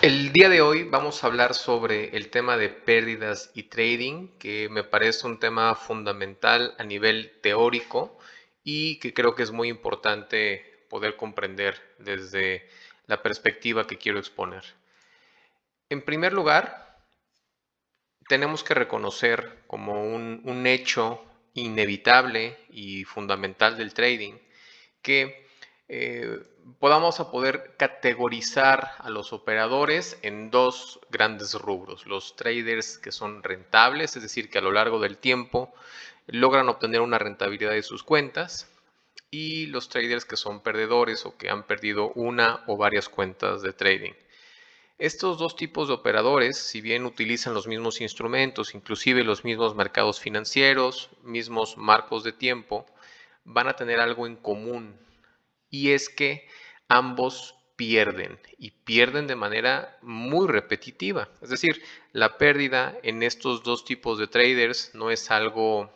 El día de hoy vamos a hablar sobre el tema de pérdidas y trading, que me parece un tema fundamental a nivel teórico y que creo que es muy importante poder comprender desde la perspectiva que quiero exponer. En primer lugar, tenemos que reconocer como un hecho inevitable y fundamental del trading que eh, podamos a poder categorizar a los operadores en dos grandes rubros. Los traders que son rentables, es decir, que a lo largo del tiempo logran obtener una rentabilidad de sus cuentas, y los traders que son perdedores o que han perdido una o varias cuentas de trading. Estos dos tipos de operadores, si bien utilizan los mismos instrumentos, inclusive los mismos mercados financieros, mismos marcos de tiempo, van a tener algo en común, y es que ambos pierden y pierden de manera muy repetitiva. Es decir, la pérdida en estos dos tipos de traders no es algo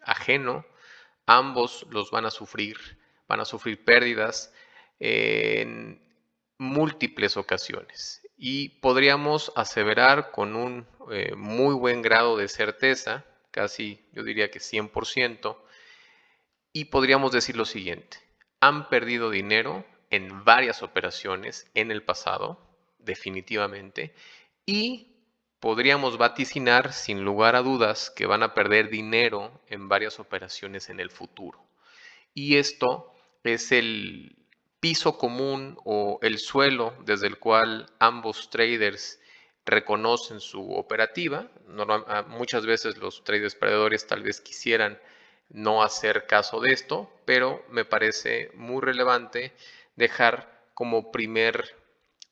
ajeno, ambos los van a sufrir pérdidas en múltiples ocasiones. Y podríamos aseverar con un muy buen grado de certeza, casi yo diría que 100%, y podríamos decir lo siguiente: han perdido dinero en varias operaciones en el pasado, definitivamente, y podríamos vaticinar sin lugar a dudas que van a perder dinero en varias operaciones en el futuro. Y esto es el piso común o el suelo desde el cual ambos traders reconocen su operativa. Muchas veces los traders perdedores tal vez quisieran no hacer caso de esto, pero me parece muy relevante dejar como primer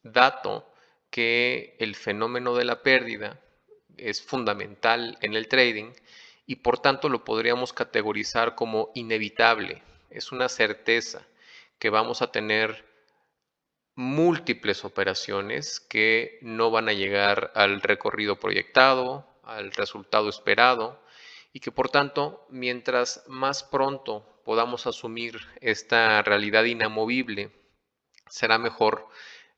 dato que el fenómeno de la pérdida es fundamental en el trading y por tanto lo podríamos categorizar como inevitable. Es una certeza que vamos a tener múltiples operaciones que no van a llegar al recorrido proyectado, al resultado esperado, y que por tanto, mientras más pronto podamos asumir esta realidad inamovible, será mejor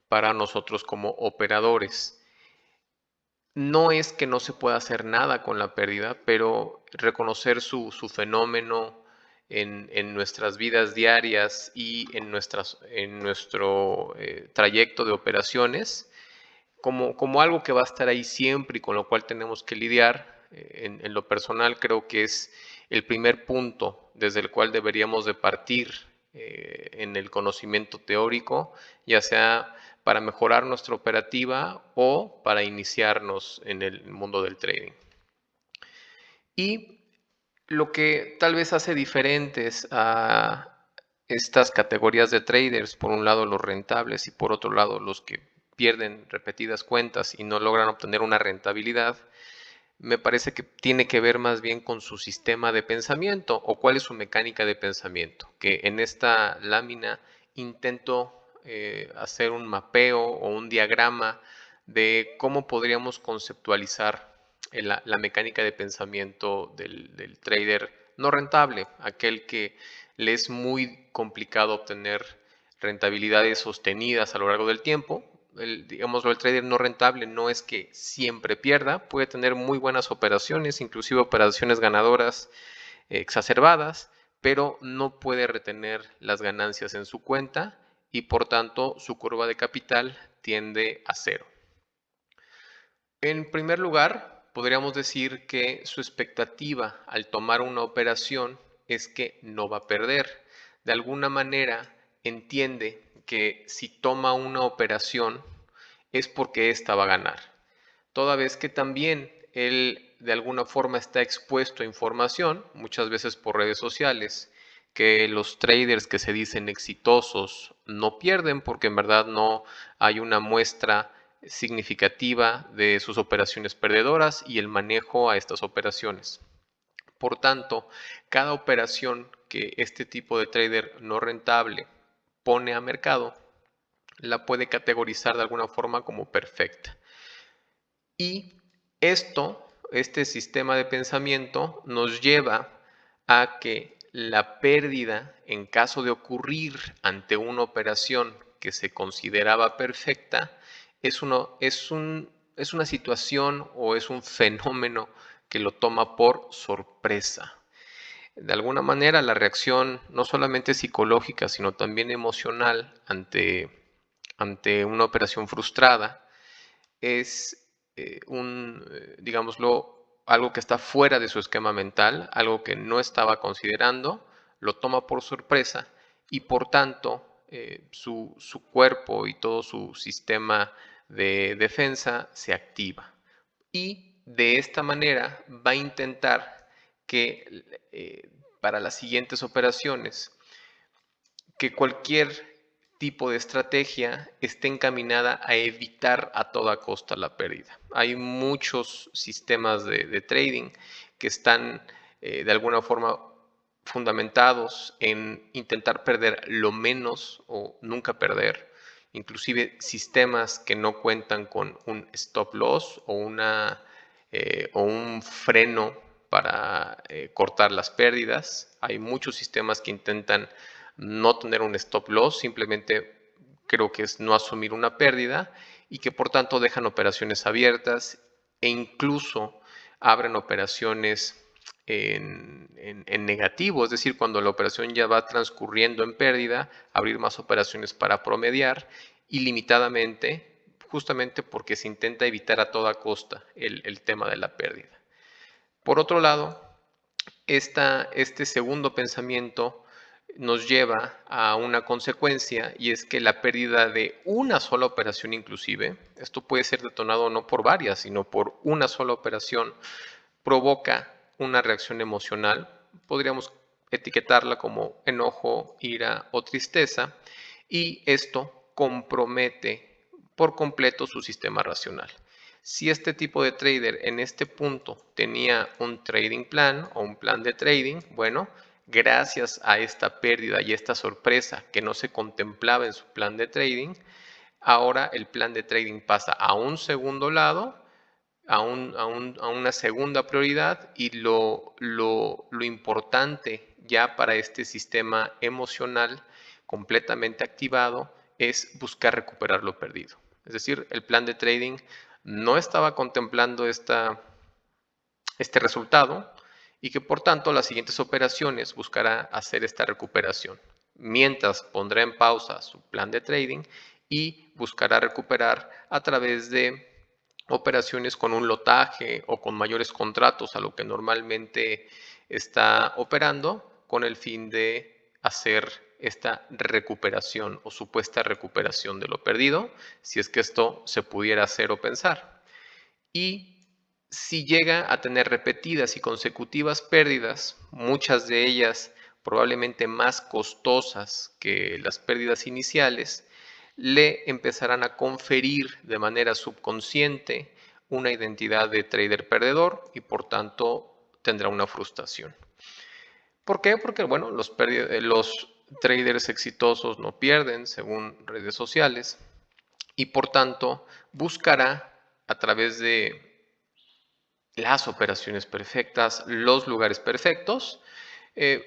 para nosotros como operadores. No es que no se pueda hacer nada con la pérdida, pero reconocer su fenómeno en nuestras vidas diarias y en nuestro trayecto de operaciones como algo que va a estar ahí siempre y con lo cual tenemos que lidiar. En lo personal creo que es el primer punto desde el cual deberíamos de partir en el conocimiento teórico, ya sea para mejorar nuestra operativa o para iniciarnos en el mundo del trading. Y lo que tal vez hace diferentes a estas categorías de traders, por un lado los rentables y por otro lado los que pierden repetidas cuentas y no logran obtener una rentabilidad, me parece que tiene que ver más bien con su sistema de pensamiento o cuál es su mecánica de pensamiento, que en esta lámina intento hacer un mapeo o un diagrama de cómo podríamos conceptualizar la mecánica de pensamiento del trader no rentable, aquel que le es muy complicado obtener rentabilidades sostenidas a lo largo del tiempo. Digámoslo, el trader no rentable no es que siempre pierda, puede tener muy buenas operaciones, inclusive operaciones ganadoras exacerbadas, pero no puede retener las ganancias en su cuenta y por tanto su curva de capital tiende a cero. En primer lugar, podríamos decir que su expectativa al tomar una operación es que no va a perder. De alguna manera entiende que si toma una operación es porque ésta va a ganar. Toda vez que también él de alguna forma está expuesto a información, muchas veces por redes sociales, que los traders que se dicen exitosos no pierden porque en verdad no hay una muestra significativa de sus operaciones perdedoras y el manejo a estas operaciones. Por tanto, cada operación que este tipo de trader no rentable pone a mercado, la puede categorizar de alguna forma como perfecta. Y este sistema de pensamiento nos lleva a que la pérdida, en caso de ocurrir ante una operación que se consideraba perfecta, es una situación o es un fenómeno que lo toma por sorpresa. De alguna manera, la reacción no solamente psicológica, sino también emocional ante una operación frustrada es digámoslo, algo que está fuera de su esquema mental, algo que no estaba considerando, lo toma por sorpresa y por tanto su cuerpo y todo su sistema de defensa se activa. Y de esta manera va a intentar que para las siguientes operaciones que cualquier tipo de estrategia esté encaminada a evitar a toda costa la pérdida. Hay muchos sistemas de trading que están de alguna forma fundamentados en intentar perder lo menos o nunca perder. Inclusive sistemas que no cuentan con un stop loss o un freno para cortar las pérdidas. Hay muchos sistemas que intentan no tener un stop loss, simplemente creo que es no asumir una pérdida y que por tanto dejan operaciones abiertas e incluso abren operaciones en negativo, es decir, cuando la operación ya va transcurriendo en pérdida, abrir más operaciones para promediar ilimitadamente, justamente porque se intenta evitar a toda costa el tema de la pérdida. Por otro lado, este segundo pensamiento nos lleva a una consecuencia y es que la pérdida de una sola operación inclusive, esto puede ser detonado no por varias, sino por una sola operación, provoca una reacción emocional, podríamos etiquetarla como enojo, ira o tristeza, y esto compromete por completo su sistema racional. Si este tipo de trader en este punto tenía un trading plan o un plan de trading, bueno, gracias a esta pérdida y esta sorpresa que no se contemplaba en su plan de trading, ahora el plan de trading pasa a un segundo lado, a una segunda prioridad y lo importante ya para este sistema emocional completamente activado es buscar recuperar lo perdido. Es decir, el plan de trading no estaba contemplando este resultado y que por tanto las siguientes operaciones buscará hacer esta recuperación. Mientras pondrá en pausa su plan de trading y buscará recuperar a través de operaciones con un lotaje o con mayores contratos a lo que normalmente está operando con el fin de hacer esta recuperación o supuesta recuperación de lo perdido, si es que esto se pudiera hacer o pensar. Y si llega a tener repetidas y consecutivas pérdidas, muchas de ellas probablemente más costosas que las pérdidas iniciales, le empezarán a conferir de manera subconsciente una identidad de trader perdedor y por tanto tendrá una frustración. ¿Por qué? Porque bueno, los traders exitosos no pierden según redes sociales y por tanto buscará a través de las operaciones perfectas, los lugares perfectos,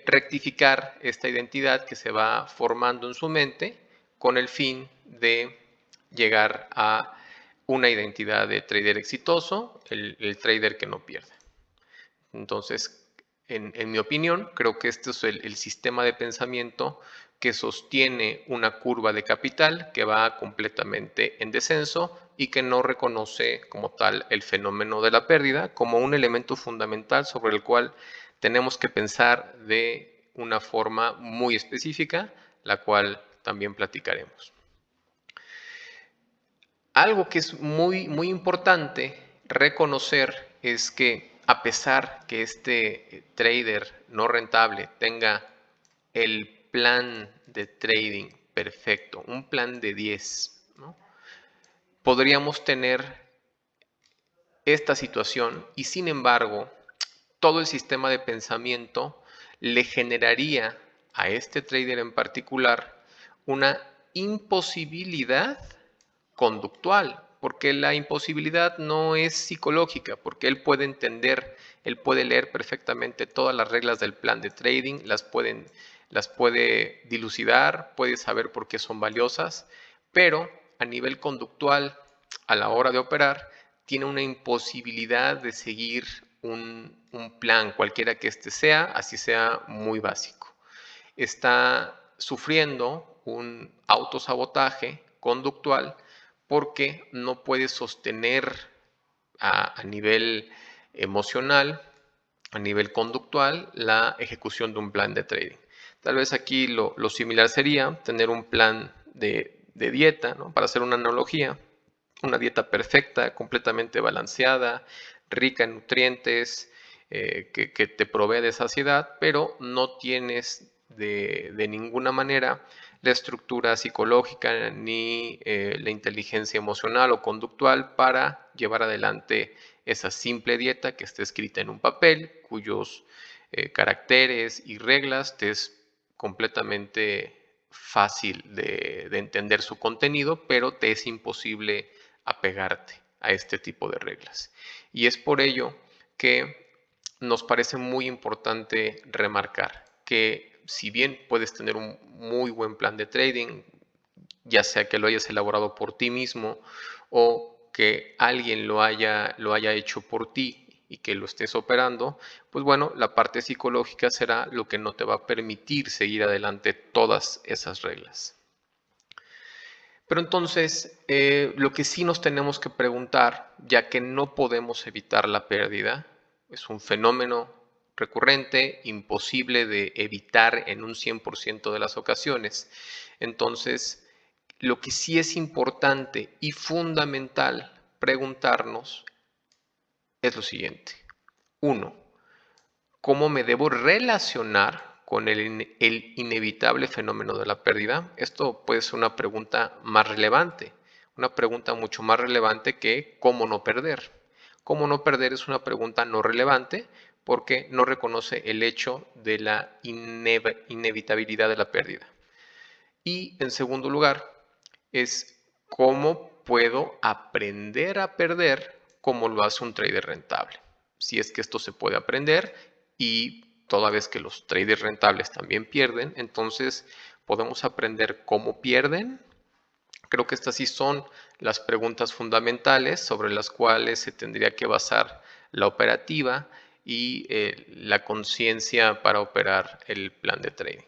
rectificar esta identidad que se va formando en su mente con el fin de llegar a una identidad de trader exitoso, el trader que no pierde. Entonces, en mi opinión, creo que este es el sistema de pensamiento que sostiene una curva de capital que va completamente en descenso y que no reconoce como tal el fenómeno de la pérdida como un elemento fundamental sobre el cual tenemos que pensar de una forma muy específica, la cual también platicaremos. Algo que es muy importante reconocer es que a pesar que este trader no rentable tenga el plan de trading perfecto, un plan de 10, ¿no? Podríamos tener esta situación y sin embargo todo el sistema de pensamiento le generaría a este trader en particular una imposibilidad conductual, porque la imposibilidad no es psicológica, porque él puede entender, él puede leer perfectamente todas las reglas del plan de trading, las puede dilucidar, puede saber por qué son valiosas, pero a nivel conductual a la hora de operar, tiene una imposibilidad de seguir un plan, cualquiera que éste sea, así sea muy básico. Está sufriendo un autosabotaje conductual porque no puede sostener a nivel emocional, a nivel conductual, la ejecución de un plan de trading. Tal vez aquí lo similar sería tener un plan de dieta, ¿no? Para hacer una analogía, una dieta perfecta, completamente balanceada, rica en nutrientes, que te provee de saciedad, pero no tienes de ninguna manera la estructura psicológica ni la inteligencia emocional o conductual para llevar adelante esa simple dieta que está escrita en un papel, cuyos caracteres y reglas te es completamente fácil de entender su contenido, pero te es imposible apegarte a este tipo de reglas. Y es por ello que nos parece muy importante remarcar que si bien puedes tener un muy buen plan de trading, ya sea que lo hayas elaborado por ti mismo o que alguien lo haya hecho por ti y que lo estés operando, pues bueno, la parte psicológica será lo que no te va a permitir seguir adelante todas esas reglas. Pero entonces, lo que sí nos tenemos que preguntar, ya que no podemos evitar la pérdida, es un fenómeno recurrente, imposible de evitar en un 100% de las ocasiones. Entonces, lo que sí es importante y fundamental preguntarnos es lo siguiente. Uno, ¿cómo me debo relacionar con el inevitable fenómeno de la pérdida? Esto puede ser una pregunta más relevante, una pregunta mucho más relevante que ¿cómo no perder? ¿Cómo no perder? Es una pregunta no relevante porque no reconoce el hecho de la inevitabilidad de la pérdida. Y en segundo lugar, es cómo puedo aprender a perder como lo hace un trader rentable. Si es que esto se puede aprender y toda vez que los traders rentables también pierden, entonces podemos aprender cómo pierden. Creo que estas sí son las preguntas fundamentales sobre las cuales se tendría que basar la operativa y la conciencia para operar el plan de trading.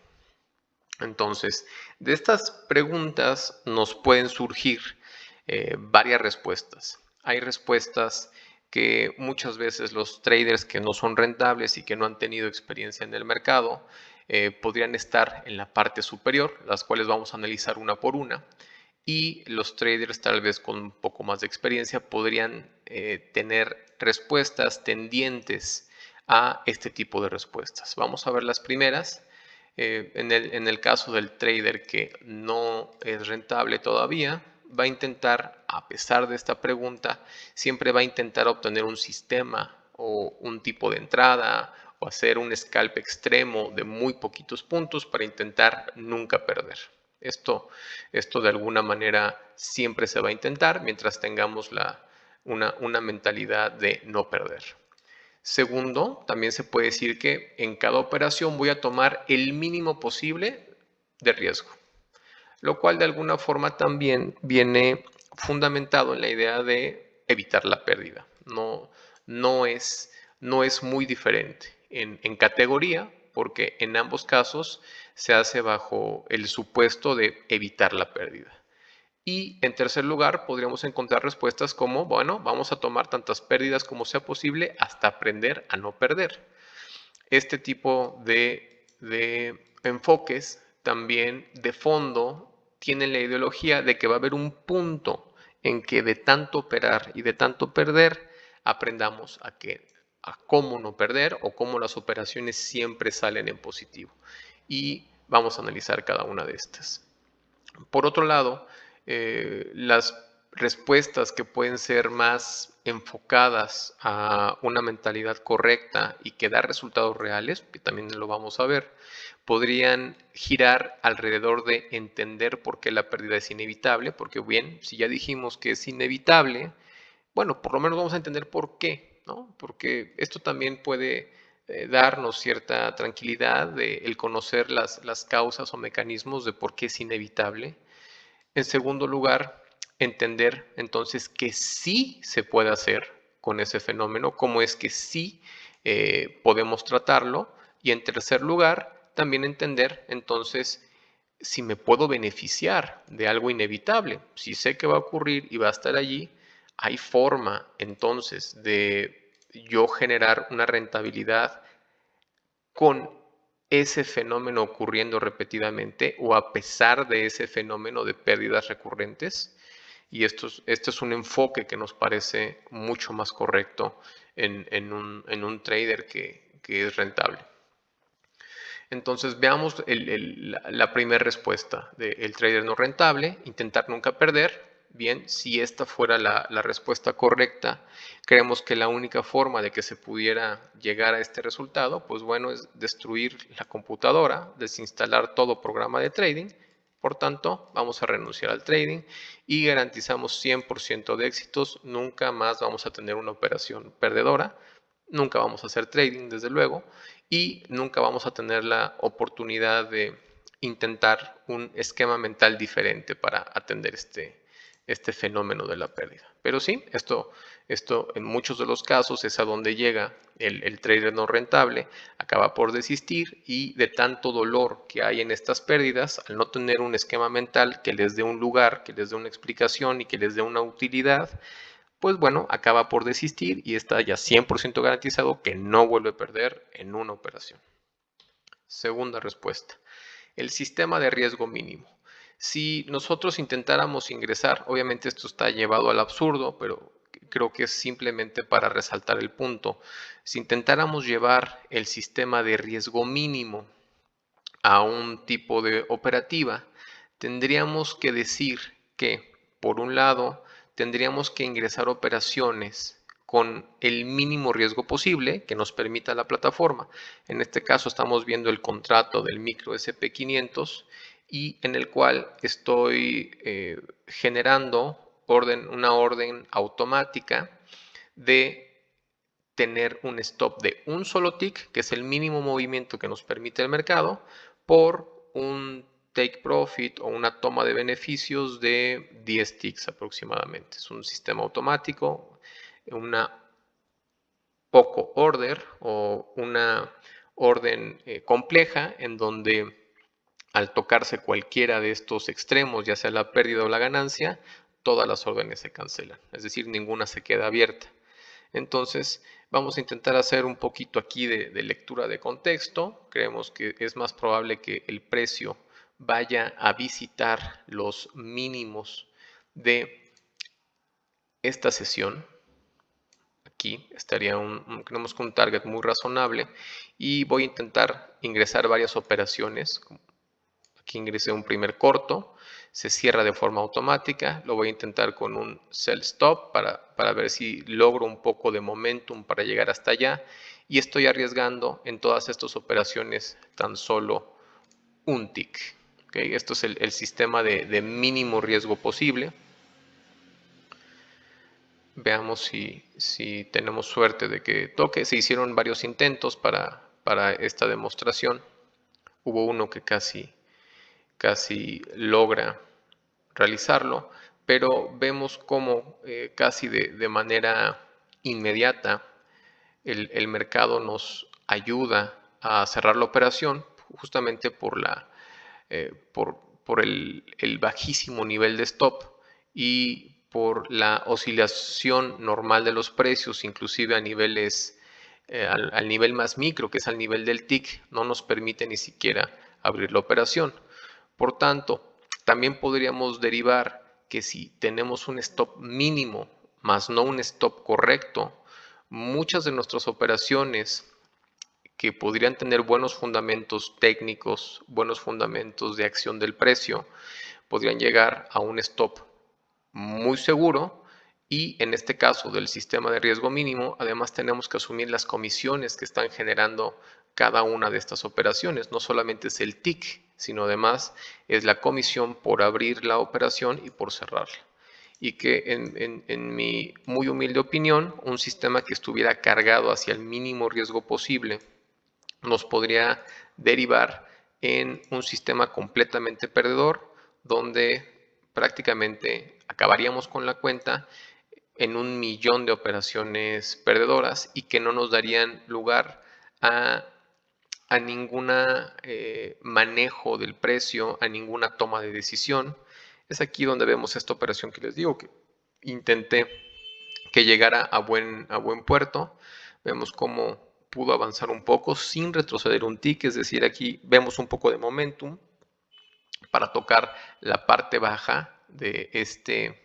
Entonces, de estas preguntas nos pueden surgir varias respuestas. Hay respuestas que muchas veces los traders que no son rentables y que no han tenido experiencia en el mercado podrían estar en la parte superior, las cuales vamos a analizar una por una. Y los traders tal vez con un poco más de experiencia podrían tener respuestas tendientes a este tipo de respuestas. Vamos a ver las primeras. En el caso del trader que no es rentable todavía, va a intentar, a pesar de esta pregunta, siempre va a intentar obtener un sistema o un tipo de entrada o hacer un scalp extremo de muy poquitos puntos para intentar nunca perder. Esto de alguna manera siempre se va a intentar mientras tengamos una mentalidad de no perder. Segundo, también se puede decir que en cada operación voy a tomar el mínimo posible de riesgo, lo cual de alguna forma también viene fundamentado en la idea de evitar la pérdida. No es muy diferente en categoría, porque en ambos casos se hace bajo el supuesto de evitar la pérdida. Y en tercer lugar, podríamos encontrar respuestas como, bueno, vamos a tomar tantas pérdidas como sea posible hasta aprender a no perder. Este tipo de enfoques también de fondo tienen la ideología de que va a haber un punto en que de tanto operar y de tanto perder, aprendamos a cómo no perder o cómo las operaciones siempre salen en positivo. Y vamos a analizar cada una de estas. Por otro lado, las respuestas que pueden ser más enfocadas a una mentalidad correcta y que da resultados reales, que también lo vamos a ver, podrían girar alrededor de entender por qué la pérdida es inevitable, porque bien, si ya dijimos que es inevitable, bueno, por lo menos vamos a entender por qué, ¿no? Porque esto también puede darnos cierta tranquilidad de el conocer las causas o mecanismos de por qué es inevitable. En segundo lugar, entender entonces que sí se puede hacer con ese fenómeno, cómo es que sí podemos tratarlo. Y en tercer lugar, también entender entonces si me puedo beneficiar de algo inevitable. Si sé que va a ocurrir y va a estar allí, hay forma entonces de yo generar una rentabilidad con ese fenómeno ocurriendo repetidamente o a pesar de ese fenómeno de pérdidas recurrentes. Y esto es un enfoque que nos parece mucho más correcto en un trader que es rentable. Entonces veamos la primera respuesta del trader no rentable, intentar nunca perder. Bien, si esta fuera la respuesta correcta, creemos que la única forma de que se pudiera llegar a este resultado, pues bueno, es destruir la computadora, desinstalar todo programa de trading. Por tanto, vamos a renunciar al trading y garantizamos 100% de éxitos. Nunca más vamos a tener una operación perdedora. Nunca vamos a hacer trading, desde luego, y nunca vamos a tener la oportunidad de intentar un esquema mental diferente para atender este fenómeno de la pérdida. Pero sí, esto en muchos de los casos es a donde llega el trader no rentable, acaba por desistir y de tanto dolor que hay en estas pérdidas, al no tener un esquema mental que les dé un lugar, que les dé una explicación y que les dé una utilidad, pues bueno, acaba por desistir y está ya 100% garantizado que no vuelve a perder en una operación. Segunda respuesta, el sistema de riesgo mínimo. Si nosotros intentáramos ingresar, obviamente esto está llevado al absurdo, pero creo que es simplemente para resaltar el punto. Si intentáramos llevar el sistema de riesgo mínimo a un tipo de operativa, tendríamos que decir que, por un lado, tendríamos que ingresar operaciones con el mínimo riesgo posible que nos permita la plataforma. En este caso estamos viendo el contrato del micro SP500 y en el cual estoy generando una orden automática de tener un stop de un solo tick, que es el mínimo movimiento que nos permite el mercado, por un take profit o una toma de beneficios de 10 ticks aproximadamente. Es un sistema automático, una poco order o una orden compleja en donde al tocarse cualquiera de estos extremos, ya sea la pérdida o la ganancia, todas las órdenes se cancelan, es decir, ninguna se queda abierta. Entonces, vamos a intentar hacer un poquito aquí de lectura de contexto. Creemos que es más probable que el precio vaya a visitar los mínimos de esta sesión. Aquí estaría tenemos un target muy razonable y voy a intentar ingresar varias operaciones. Aquí ingresé un primer corto, se cierra de forma automática, lo voy a intentar con un sell stop para ver si logro un poco de momentum para llegar hasta allá y estoy arriesgando en todas estas operaciones tan solo un tick. ¿Okay? Esto es el sistema de mínimo riesgo posible. Veamos si tenemos suerte de que toque. Se hicieron varios intentos para esta demostración. Hubo uno que casi logra realizarlo, pero vemos cómo casi de manera inmediata el mercado nos ayuda a cerrar la operación justamente por el bajísimo nivel de stop y por la oscilación normal de los precios, inclusive a niveles, al nivel más micro, que es al nivel del tick, no nos permite ni siquiera abrir la operación. Por tanto, también podríamos derivar que si tenemos un stop mínimo, más no un stop correcto, muchas de nuestras operaciones que podrían tener buenos fundamentos técnicos, buenos fundamentos de acción del precio, podrían llegar a un stop muy seguro y en este caso del sistema de riesgo mínimo, además tenemos que asumir las comisiones que están generando cada una de estas operaciones. No solamente es el tick, sino además es la comisión por abrir la operación y por cerrarla. Y que en mi muy humilde opinión, un sistema que estuviera cargado hacia el mínimo riesgo posible nos podría derivar en un sistema completamente perdedor donde prácticamente acabaríamos con la cuenta en 1 millón de operaciones perdedoras y que no nos darían lugar a, a ninguna manejo del precio, a ninguna toma de decisión. Es aquí donde vemos esta operación que les digo que intenté que llegara a buen puerto. Vemos cómo pudo avanzar un poco sin retroceder un tick, es decir, aquí vemos un poco de momentum para tocar la parte baja de este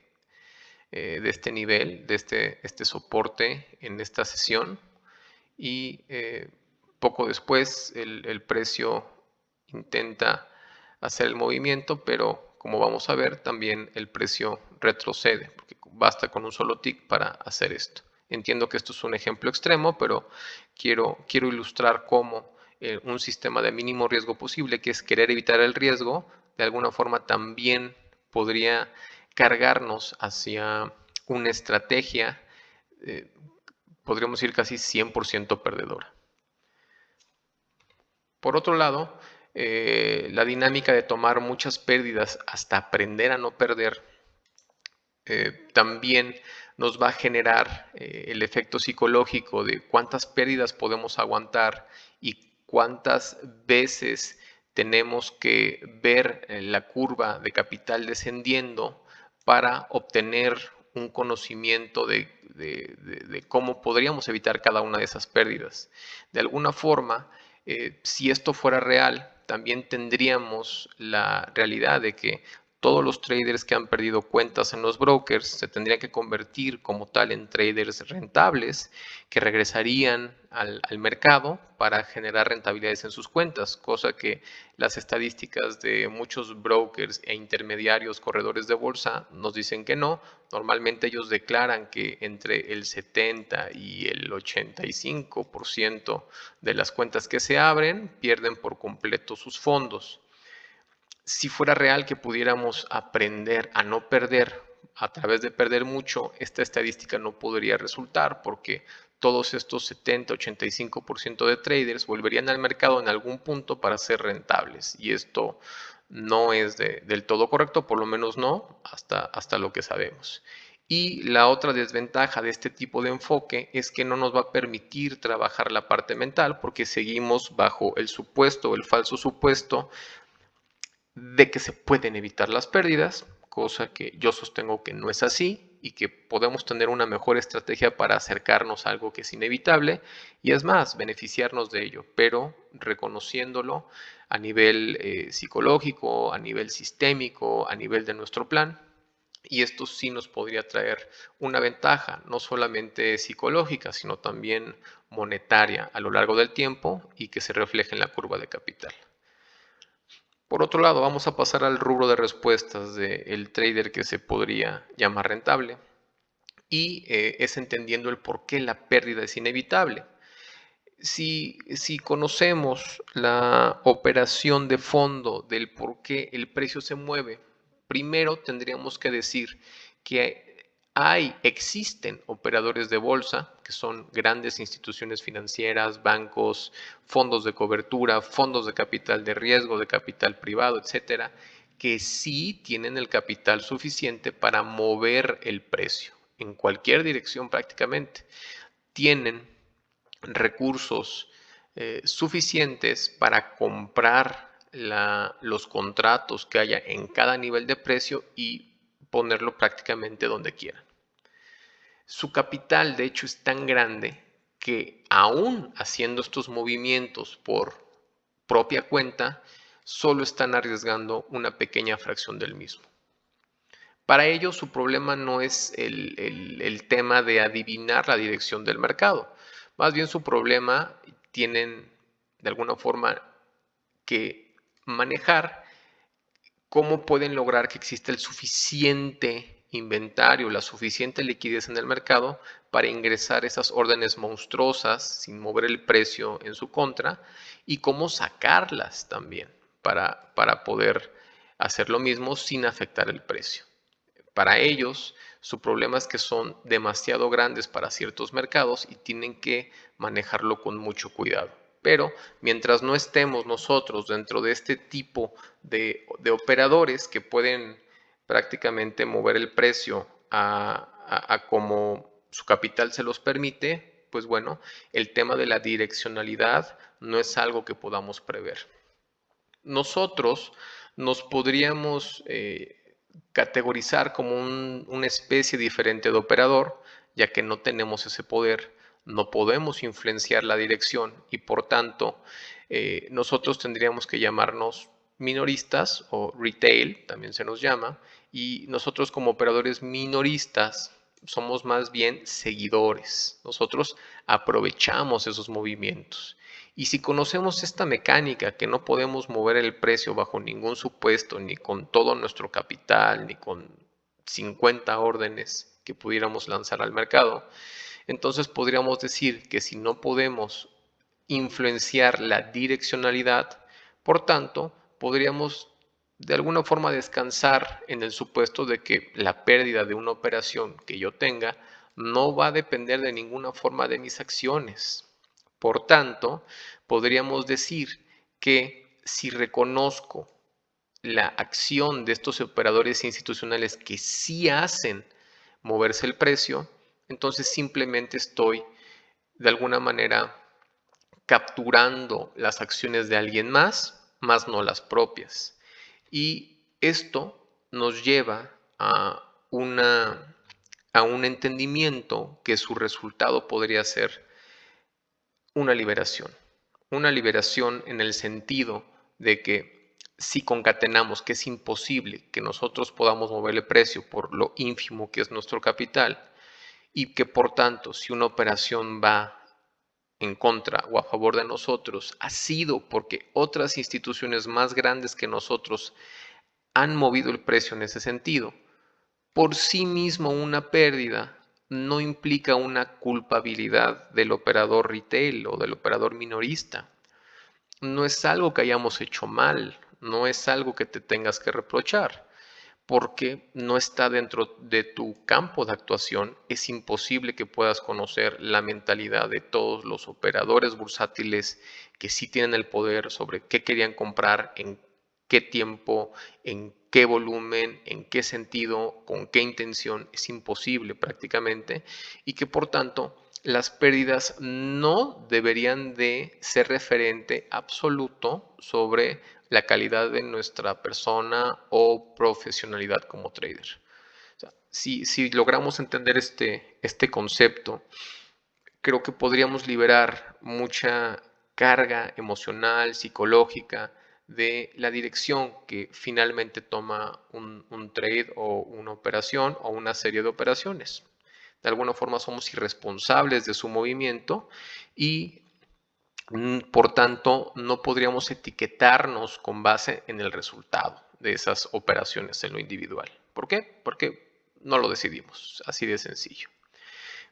nivel, de este soporte en esta sesión y poco después el precio intenta hacer el movimiento, pero como vamos a ver, también el precio retrocede, porque basta con un solo tick para hacer esto. Entiendo que esto es un ejemplo extremo, pero quiero ilustrar cómo un sistema de mínimo riesgo posible, que es querer evitar el riesgo, de alguna forma también podría cargarnos hacia una estrategia, eh, podríamos decir casi 100% perdedora. Por otro lado, la dinámica de tomar muchas pérdidas hasta aprender a no perder también nos va a generar el efecto psicológico de cuántas pérdidas podemos aguantar y cuántas veces tenemos que ver la curva de capital descendiendo para obtener un conocimiento de cómo podríamos evitar cada una de esas pérdidas. De alguna forma, si esto fuera real, también tendríamos la realidad de que todos los traders que han perdido cuentas en los brokers se tendrían que convertir como tal en traders rentables que regresarían al mercado para generar rentabilidades en sus cuentas, cosa que las estadísticas de muchos brokers e intermediarios corredores de bolsa nos dicen que no. Normalmente ellos declaran que entre el 70 y el 85% de las cuentas que se abren pierden por completo sus fondos. Si fuera real que pudiéramos aprender a no perder a través de perder mucho, esta estadística no podría resultar porque todos estos 70-85% de traders volverían al mercado en algún punto para ser rentables y esto no es del todo correcto, por lo menos no hasta lo que sabemos. Y la otra desventaja de este tipo de enfoque es que no nos va a permitir trabajar la parte mental porque seguimos bajo el supuesto o el falso supuesto de que se pueden evitar las pérdidas, cosa que yo sostengo que no es así y que podemos tener una mejor estrategia para acercarnos a algo que es inevitable y es más, beneficiarnos de ello, pero reconociéndolo a nivel psicológico, a nivel sistémico, a nivel de nuestro plan. Y esto sí nos podría traer una ventaja, no solamente psicológica, sino también monetaria a lo largo del tiempo y que se refleje en la curva de capital. Por otro lado, vamos a pasar al rubro de respuestas del trader que se podría llamar rentable y es entendiendo el por qué la pérdida es inevitable. Si conocemos la operación de fondo del por qué el precio se mueve, primero tendríamos que decir que existen operadores de bolsa, que son grandes instituciones financieras, bancos, fondos de cobertura, fondos de capital de riesgo, de capital privado, etcétera, que sí tienen el capital suficiente para mover el precio en cualquier dirección prácticamente. Tienen recursos suficientes para comprar los contratos que haya en cada nivel de precio y ponerlo prácticamente donde quieran. Su capital, de hecho, es tan grande que aún haciendo estos movimientos por propia cuenta, solo están arriesgando una pequeña fracción del mismo. Para ellos su problema no es el tema de adivinar la dirección del mercado. Más bien su problema tienen de alguna forma que manejar cómo pueden lograr que exista el suficiente inventario, la suficiente liquidez en el mercado para ingresar esas órdenes monstruosas sin mover el precio en su contra y cómo sacarlas también para poder hacer lo mismo sin afectar el precio. Para ellos, su problema es que son demasiado grandes para ciertos mercados y tienen que manejarlo con mucho cuidado. Pero mientras no estemos nosotros dentro de este tipo de operadores que pueden prácticamente mover el precio a como su capital se los permite, pues bueno, el tema de la direccionalidad no es algo que podamos prever. Nosotros nos podríamos categorizar como una especie diferente de operador, ya que no tenemos ese poder, no podemos influenciar la dirección y por tanto nosotros tendríamos que llamarnos minoristas o retail, también se nos llama, y nosotros como operadores minoristas somos más bien seguidores. Nosotros aprovechamos esos movimientos. Y si conocemos esta mecánica que no podemos mover el precio bajo ningún supuesto, ni con todo nuestro capital, ni con 50 órdenes que pudiéramos lanzar al mercado, entonces podríamos decir que si no podemos influenciar la direccionalidad, por tanto, podríamos de alguna forma descansar en el supuesto de que la pérdida de una operación que yo tenga no va a depender de ninguna forma de mis acciones. Por tanto, podríamos decir que si reconozco la acción de estos operadores institucionales que sí hacen moverse el precio, entonces simplemente estoy de alguna manera capturando las acciones de alguien más no las propias. Y esto nos lleva a un entendimiento que su resultado podría ser una liberación. Una liberación en el sentido de que si concatenamos que es imposible que nosotros podamos moverle precio por lo ínfimo que es nuestro capital y que por tanto si una operación va en contra o a favor de nosotros ha sido porque otras instituciones más grandes que nosotros han movido el precio en ese sentido, por sí mismo una pérdida no implica una culpabilidad del operador retail o del operador minorista. No es algo que hayamos hecho mal, no es algo que te tengas que reprochar, porque no está dentro de tu campo de actuación. Es imposible que puedas conocer la mentalidad de todos los operadores bursátiles que sí tienen el poder sobre qué querían comprar, en qué tiempo, en qué volumen, en qué sentido, con qué intención. Es imposible prácticamente y que por tanto las pérdidas no deberían de ser referente absoluto sobre la calidad de nuestra persona o profesionalidad como trader. O sea, si logramos entender este concepto, creo que podríamos liberar mucha carga emocional, psicológica de la dirección que finalmente toma un trade o una operación o una serie de operaciones. De alguna forma somos irresponsables de su movimiento y por tanto no podríamos etiquetarnos con base en el resultado de esas operaciones en lo individual. ¿Por qué? Porque no lo decidimos, así de sencillo.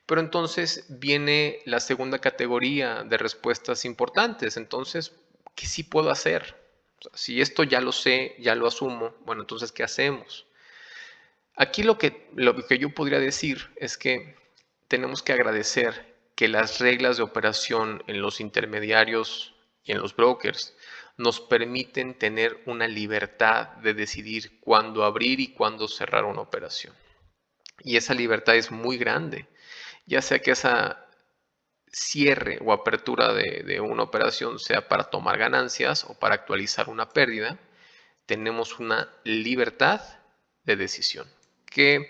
Pero entonces viene la segunda categoría de respuestas importantes. Entonces, ¿qué sí puedo hacer? O sea, si esto ya lo sé, ya lo asumo, bueno, entonces, ¿qué hacemos? Aquí lo que yo podría decir es que tenemos que agradecer que las reglas de operación en los intermediarios y en los brokers nos permiten tener una libertad de decidir cuándo abrir y cuándo cerrar una operación. Y esa libertad es muy grande, ya sea que esa cierre o apertura de una operación sea para tomar ganancias o para actualizar una pérdida, tenemos una libertad de decisión, que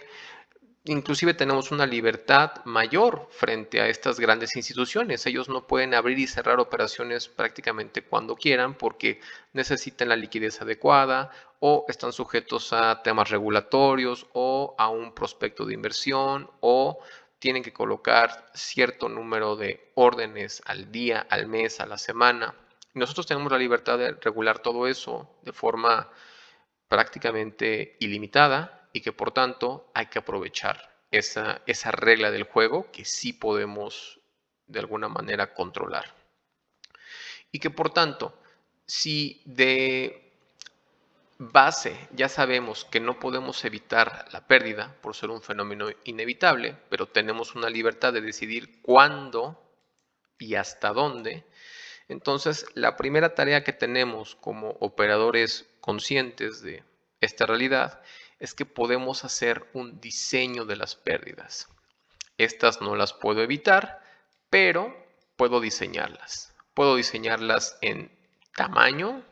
inclusive tenemos una libertad mayor frente a estas grandes instituciones. Ellos no pueden abrir y cerrar operaciones prácticamente cuando quieran porque necesitan la liquidez adecuada o están sujetos a temas regulatorios o a un prospecto de inversión o tienen que colocar cierto número de órdenes al día, al mes, a la semana. Nosotros tenemos la libertad de regular todo eso de forma prácticamente ilimitada y que por tanto hay que aprovechar esa regla del juego que sí podemos de alguna manera controlar. Y que por tanto, si de base ya sabemos que no podemos evitar la pérdida por ser un fenómeno inevitable, pero tenemos una libertad de decidir cuándo y hasta dónde, entonces, la primera tarea que tenemos como operadores conscientes de esta realidad es que podemos hacer un diseño de las pérdidas. Estas no las puedo evitar, pero puedo diseñarlas. Puedo diseñarlas en tamaño,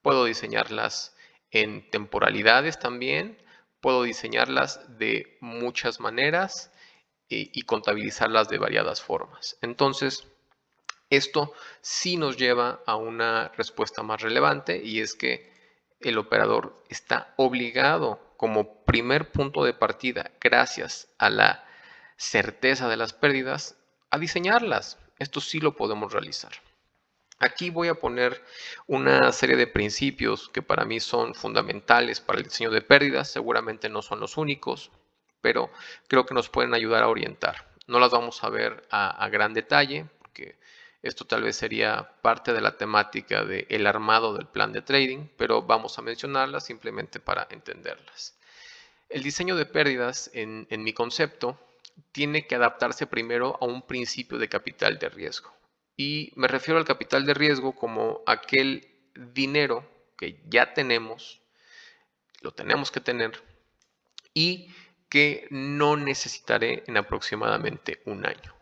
puedo diseñarlas en temporalidades también, puedo diseñarlas de muchas maneras y contabilizarlas de variadas formas. Entonces, esto sí nos lleva a una respuesta más relevante, y es que el operador está obligado, como primer punto de partida, gracias a la certeza de las pérdidas, a diseñarlas. Esto sí lo podemos realizar. Aquí voy a poner una serie de principios que para mí son fundamentales para el diseño de pérdidas. Seguramente no son los únicos, pero creo que nos pueden ayudar a orientar. No las vamos a ver a gran detalle, porque esto tal vez sería parte de la temática del armado del plan de trading, pero vamos a mencionarlas simplemente para entenderlas. El diseño de pérdidas, en mi concepto, tiene que adaptarse primero a un principio de capital de riesgo. Y me refiero al capital de riesgo como aquel dinero que ya tenemos, lo tenemos que tener, y que no necesitaré en aproximadamente un año.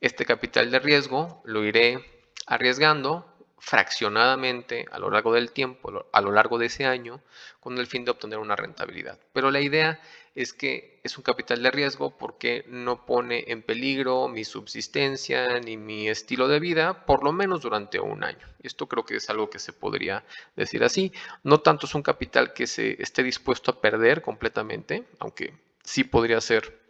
Este capital de riesgo lo iré arriesgando fraccionadamente a lo largo del tiempo, a lo largo de ese año, con el fin de obtener una rentabilidad. Pero la idea es que es un capital de riesgo porque no pone en peligro mi subsistencia ni mi estilo de vida, por lo menos durante un año. Esto creo que es algo que se podría decir así. No tanto es un capital que se esté dispuesto a perder completamente, aunque sí podría ser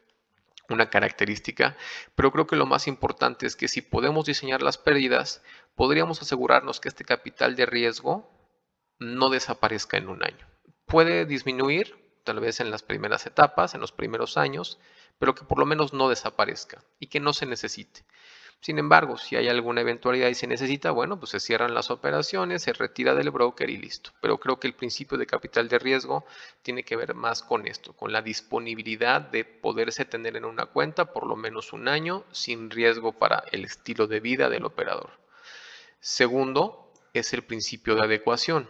una característica, pero creo que lo más importante es que si podemos diseñar las pérdidas, podríamos asegurarnos que este capital de riesgo no desaparezca en un año. Puede disminuir, tal vez en las primeras etapas, en los primeros años, pero que por lo menos no desaparezca y que no se necesite. Sin embargo, si hay alguna eventualidad y se necesita, bueno, pues se cierran las operaciones, se retira del broker y listo. Pero creo que el principio de capital de riesgo tiene que ver más con esto, con la disponibilidad de poderse tener en una cuenta por lo menos un año sin riesgo para el estilo de vida del operador. Segundo, es el principio de adecuación.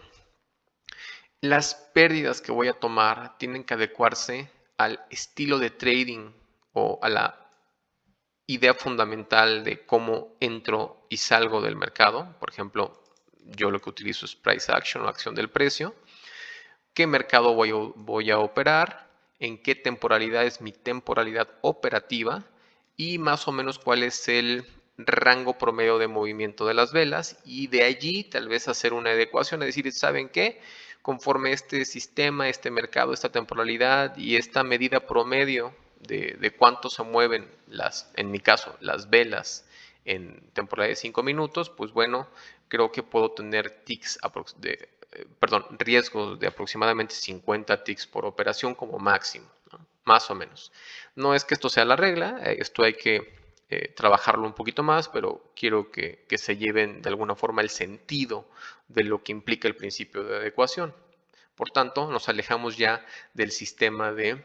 Las pérdidas que voy a tomar tienen que adecuarse al estilo de trading o a la idea fundamental de cómo entro y salgo del mercado. Por ejemplo, yo lo que utilizo es price action o acción del precio. ¿Qué mercado voy a operar? ¿En qué temporalidad es mi temporalidad operativa? Y más o menos cuál es el rango promedio de movimiento de las velas, y de allí tal vez hacer una adecuación, es decir, ¿saben qué? Conforme este sistema, este mercado, esta temporalidad y esta medida promedio de cuánto se mueven en mi caso, las velas en temporada de 5 minutos, pues bueno, creo que puedo tener ticks riesgos de aproximadamente 50 ticks por operación como máximo, ¿no? Más o menos. No es que esto sea la regla, esto hay que trabajarlo un poquito más, pero quiero que se lleven de alguna forma el sentido de lo que implica el principio de adecuación. Por tanto, nos alejamos ya del sistema de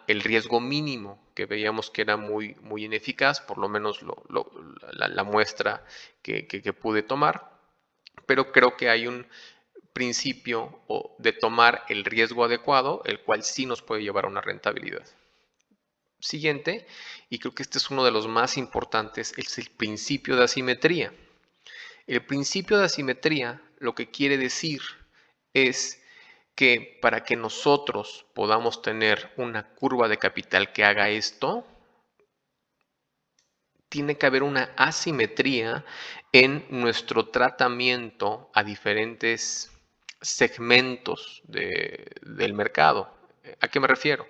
el riesgo mínimo, que veíamos que era muy, muy ineficaz, por lo menos la muestra que pude tomar, pero creo que hay un principio de tomar el riesgo adecuado, el cual sí nos puede llevar a una rentabilidad. Siguiente, y creo que este es uno de los más importantes, es el principio de asimetría. El principio de asimetría lo que quiere decir es que para que nosotros podamos tener una curva de capital que haga esto, tiene que haber una asimetría en nuestro tratamiento a diferentes segmentos del mercado. ¿A qué me refiero?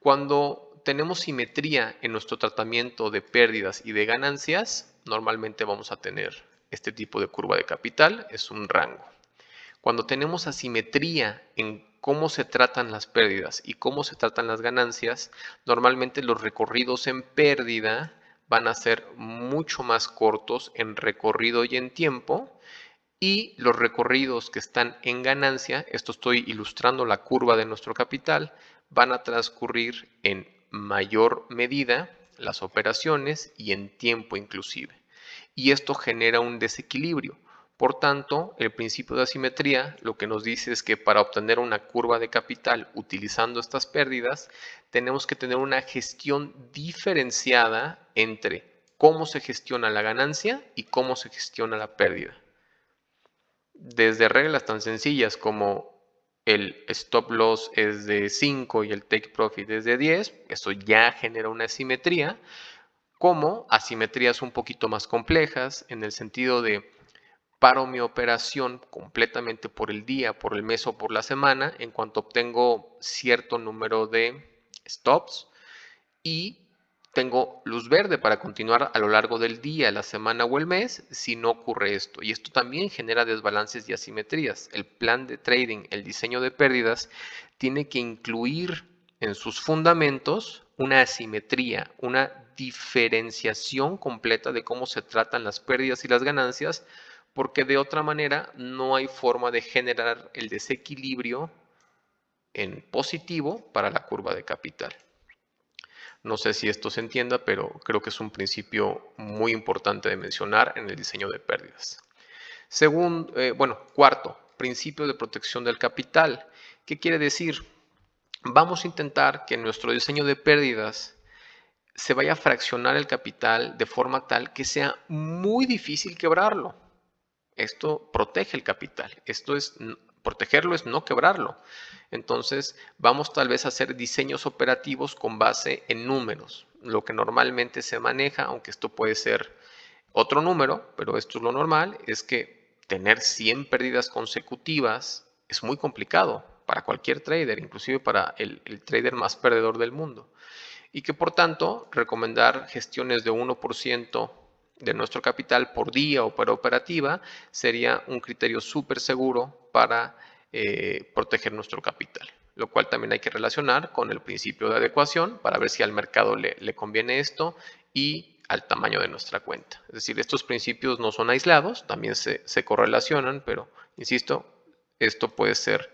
Cuando tenemos simetría en nuestro tratamiento de pérdidas y de ganancias, normalmente vamos a tener este tipo de curva de capital, es un rango. Cuando tenemos asimetría en cómo se tratan las pérdidas y cómo se tratan las ganancias, normalmente los recorridos en pérdida van a ser mucho más cortos en recorrido y en tiempo, y los recorridos que están en ganancia, esto estoy ilustrando la curva de nuestro capital, van a transcurrir en mayor medida las operaciones y en tiempo inclusive. Y esto genera un desequilibrio, Por tanto, el principio de asimetría lo que nos dice es que para obtener una curva de capital utilizando estas pérdidas, tenemos que tener una gestión diferenciada entre cómo se gestiona la ganancia y cómo se gestiona la pérdida. Desde reglas tan sencillas como el stop loss es de 5 y el take profit es de 10, eso ya genera una asimetría, como asimetrías un poquito más complejas en el sentido de paro mi operación completamente por el día, por el mes o por la semana en cuanto obtengo cierto número de stops y tengo luz verde para continuar a lo largo del día, la semana o el mes si no ocurre esto. Y esto también genera desbalances y asimetrías. El plan de trading, el diseño de pérdidas, tiene que incluir en sus fundamentos una asimetría, una diferenciación completa de cómo se tratan las pérdidas y las ganancias, porque de otra manera no hay forma de generar el desequilibrio en positivo para la curva de capital. No sé si esto se entienda, pero creo que es un principio muy importante de mencionar en el diseño de pérdidas. Cuarto, principio de protección del capital. ¿Qué quiere decir? Vamos a intentar que nuestro diseño de pérdidas se vaya a fraccionar el capital de forma tal que sea muy difícil quebrarlo. Esto protege el capital. Protegerlo es no quebrarlo. Entonces, vamos tal vez a hacer diseños operativos con base en números. Lo que normalmente se maneja, aunque esto puede ser otro número, pero esto es lo normal, es que tener 100 pérdidas consecutivas es muy complicado para cualquier trader, inclusive para el trader más perdedor del mundo. Y que por tanto, recomendar gestiones de 1% de nuestro capital por día o por operativa sería un criterio súper seguro para proteger nuestro capital, lo cual también hay que relacionar con el principio de adecuación para ver si al mercado le conviene esto y al tamaño de nuestra cuenta. Es decir, estos principios no son aislados, también se correlacionan, pero insisto, esto puede ser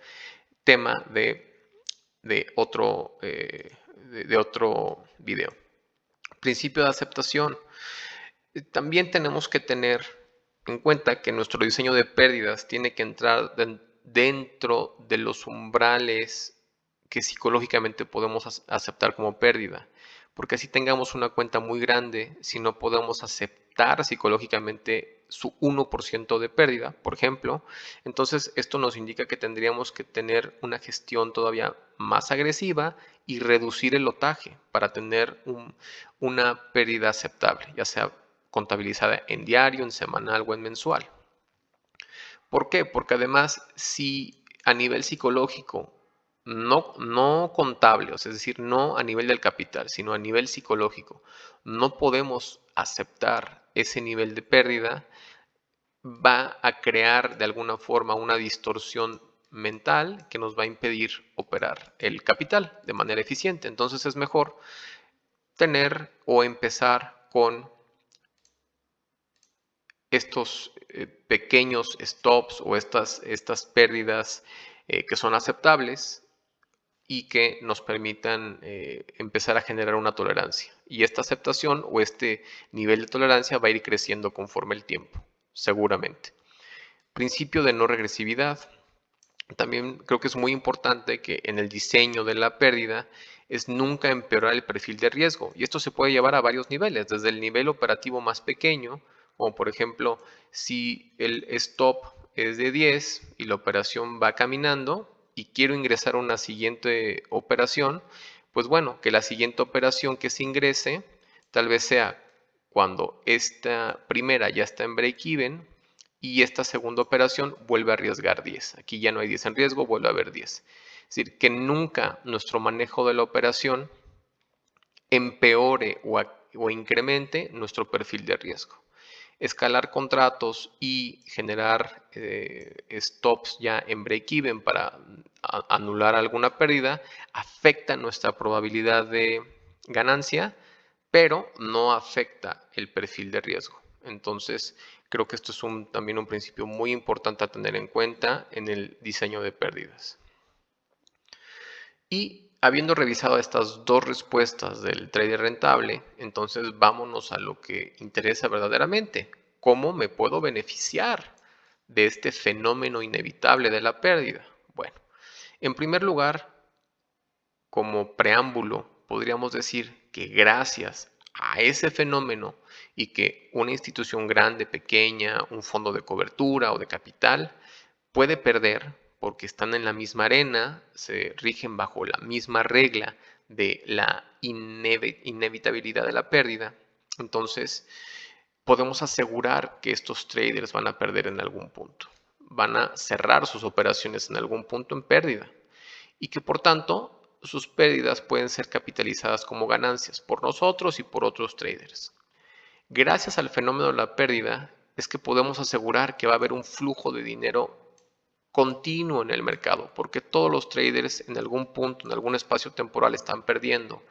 tema de otro, de otro video. Principio de aceptación. También tenemos que tener en cuenta que nuestro diseño de pérdidas tiene que entrar dentro de los umbrales que psicológicamente podemos aceptar como pérdida. Porque así tengamos una cuenta muy grande, si no podemos aceptar psicológicamente su 1% de pérdida, por ejemplo, entonces esto nos indica que tendríamos que tener una gestión todavía más agresiva y reducir el lotaje para tener una pérdida aceptable, ya sea contabilizada en diario, en semanal o en mensual. ¿Por qué? Porque además, si a nivel psicológico, no contable, es decir, no a nivel del capital, sino a nivel psicológico, no podemos aceptar ese nivel de pérdida, va a crear de alguna forma una distorsión mental que nos va a impedir operar el capital de manera eficiente. Entonces es mejor tener o empezar con estos pequeños stops o estas pérdidas que son aceptables y que nos permitan empezar a generar una tolerancia. Y esta aceptación o este nivel de tolerancia va a ir creciendo conforme el tiempo, seguramente. Principio de no regresividad. También creo que es muy importante que en el diseño de la pérdida es nunca empeorar el perfil de riesgo. Y esto se puede llevar a varios niveles, desde el nivel operativo más pequeño, como por ejemplo, si el stop es de 10 y la operación va caminando y quiero ingresar a una siguiente operación, pues bueno, que la siguiente operación que se ingrese tal vez sea cuando esta primera ya está en break-even y esta segunda operación vuelve a arriesgar 10. Aquí ya no hay 10 en riesgo, vuelve a haber 10. Es decir, que nunca nuestro manejo de la operación empeore o incremente nuestro perfil de riesgo. Escalar contratos y generar stops ya en break-even para anular alguna pérdida afecta nuestra probabilidad de ganancia, pero no afecta el perfil de riesgo. Entonces, creo que esto es también un principio muy importante a tener en cuenta en el diseño de pérdidas. Y habiendo revisado estas dos respuestas del trader rentable, entonces vámonos a lo que interesa verdaderamente. ¿Cómo me puedo beneficiar de este fenómeno inevitable de la pérdida? Bueno, en primer lugar, como preámbulo, podríamos decir que gracias a ese fenómeno y que una institución grande, pequeña, un fondo de cobertura o de capital puede perder porque están en la misma arena, se rigen bajo la misma regla de la inevitabilidad de la pérdida. Entonces, podemos asegurar que estos traders van a perder en algún punto. Van a cerrar sus operaciones en algún punto en pérdida y que por tanto sus pérdidas pueden ser capitalizadas como ganancias por nosotros y por otros traders. Gracias al fenómeno de la pérdida es que podemos asegurar que va a haber un flujo de dinero continuo en el mercado, porque todos los traders en algún punto, en algún espacio temporal están perdiendo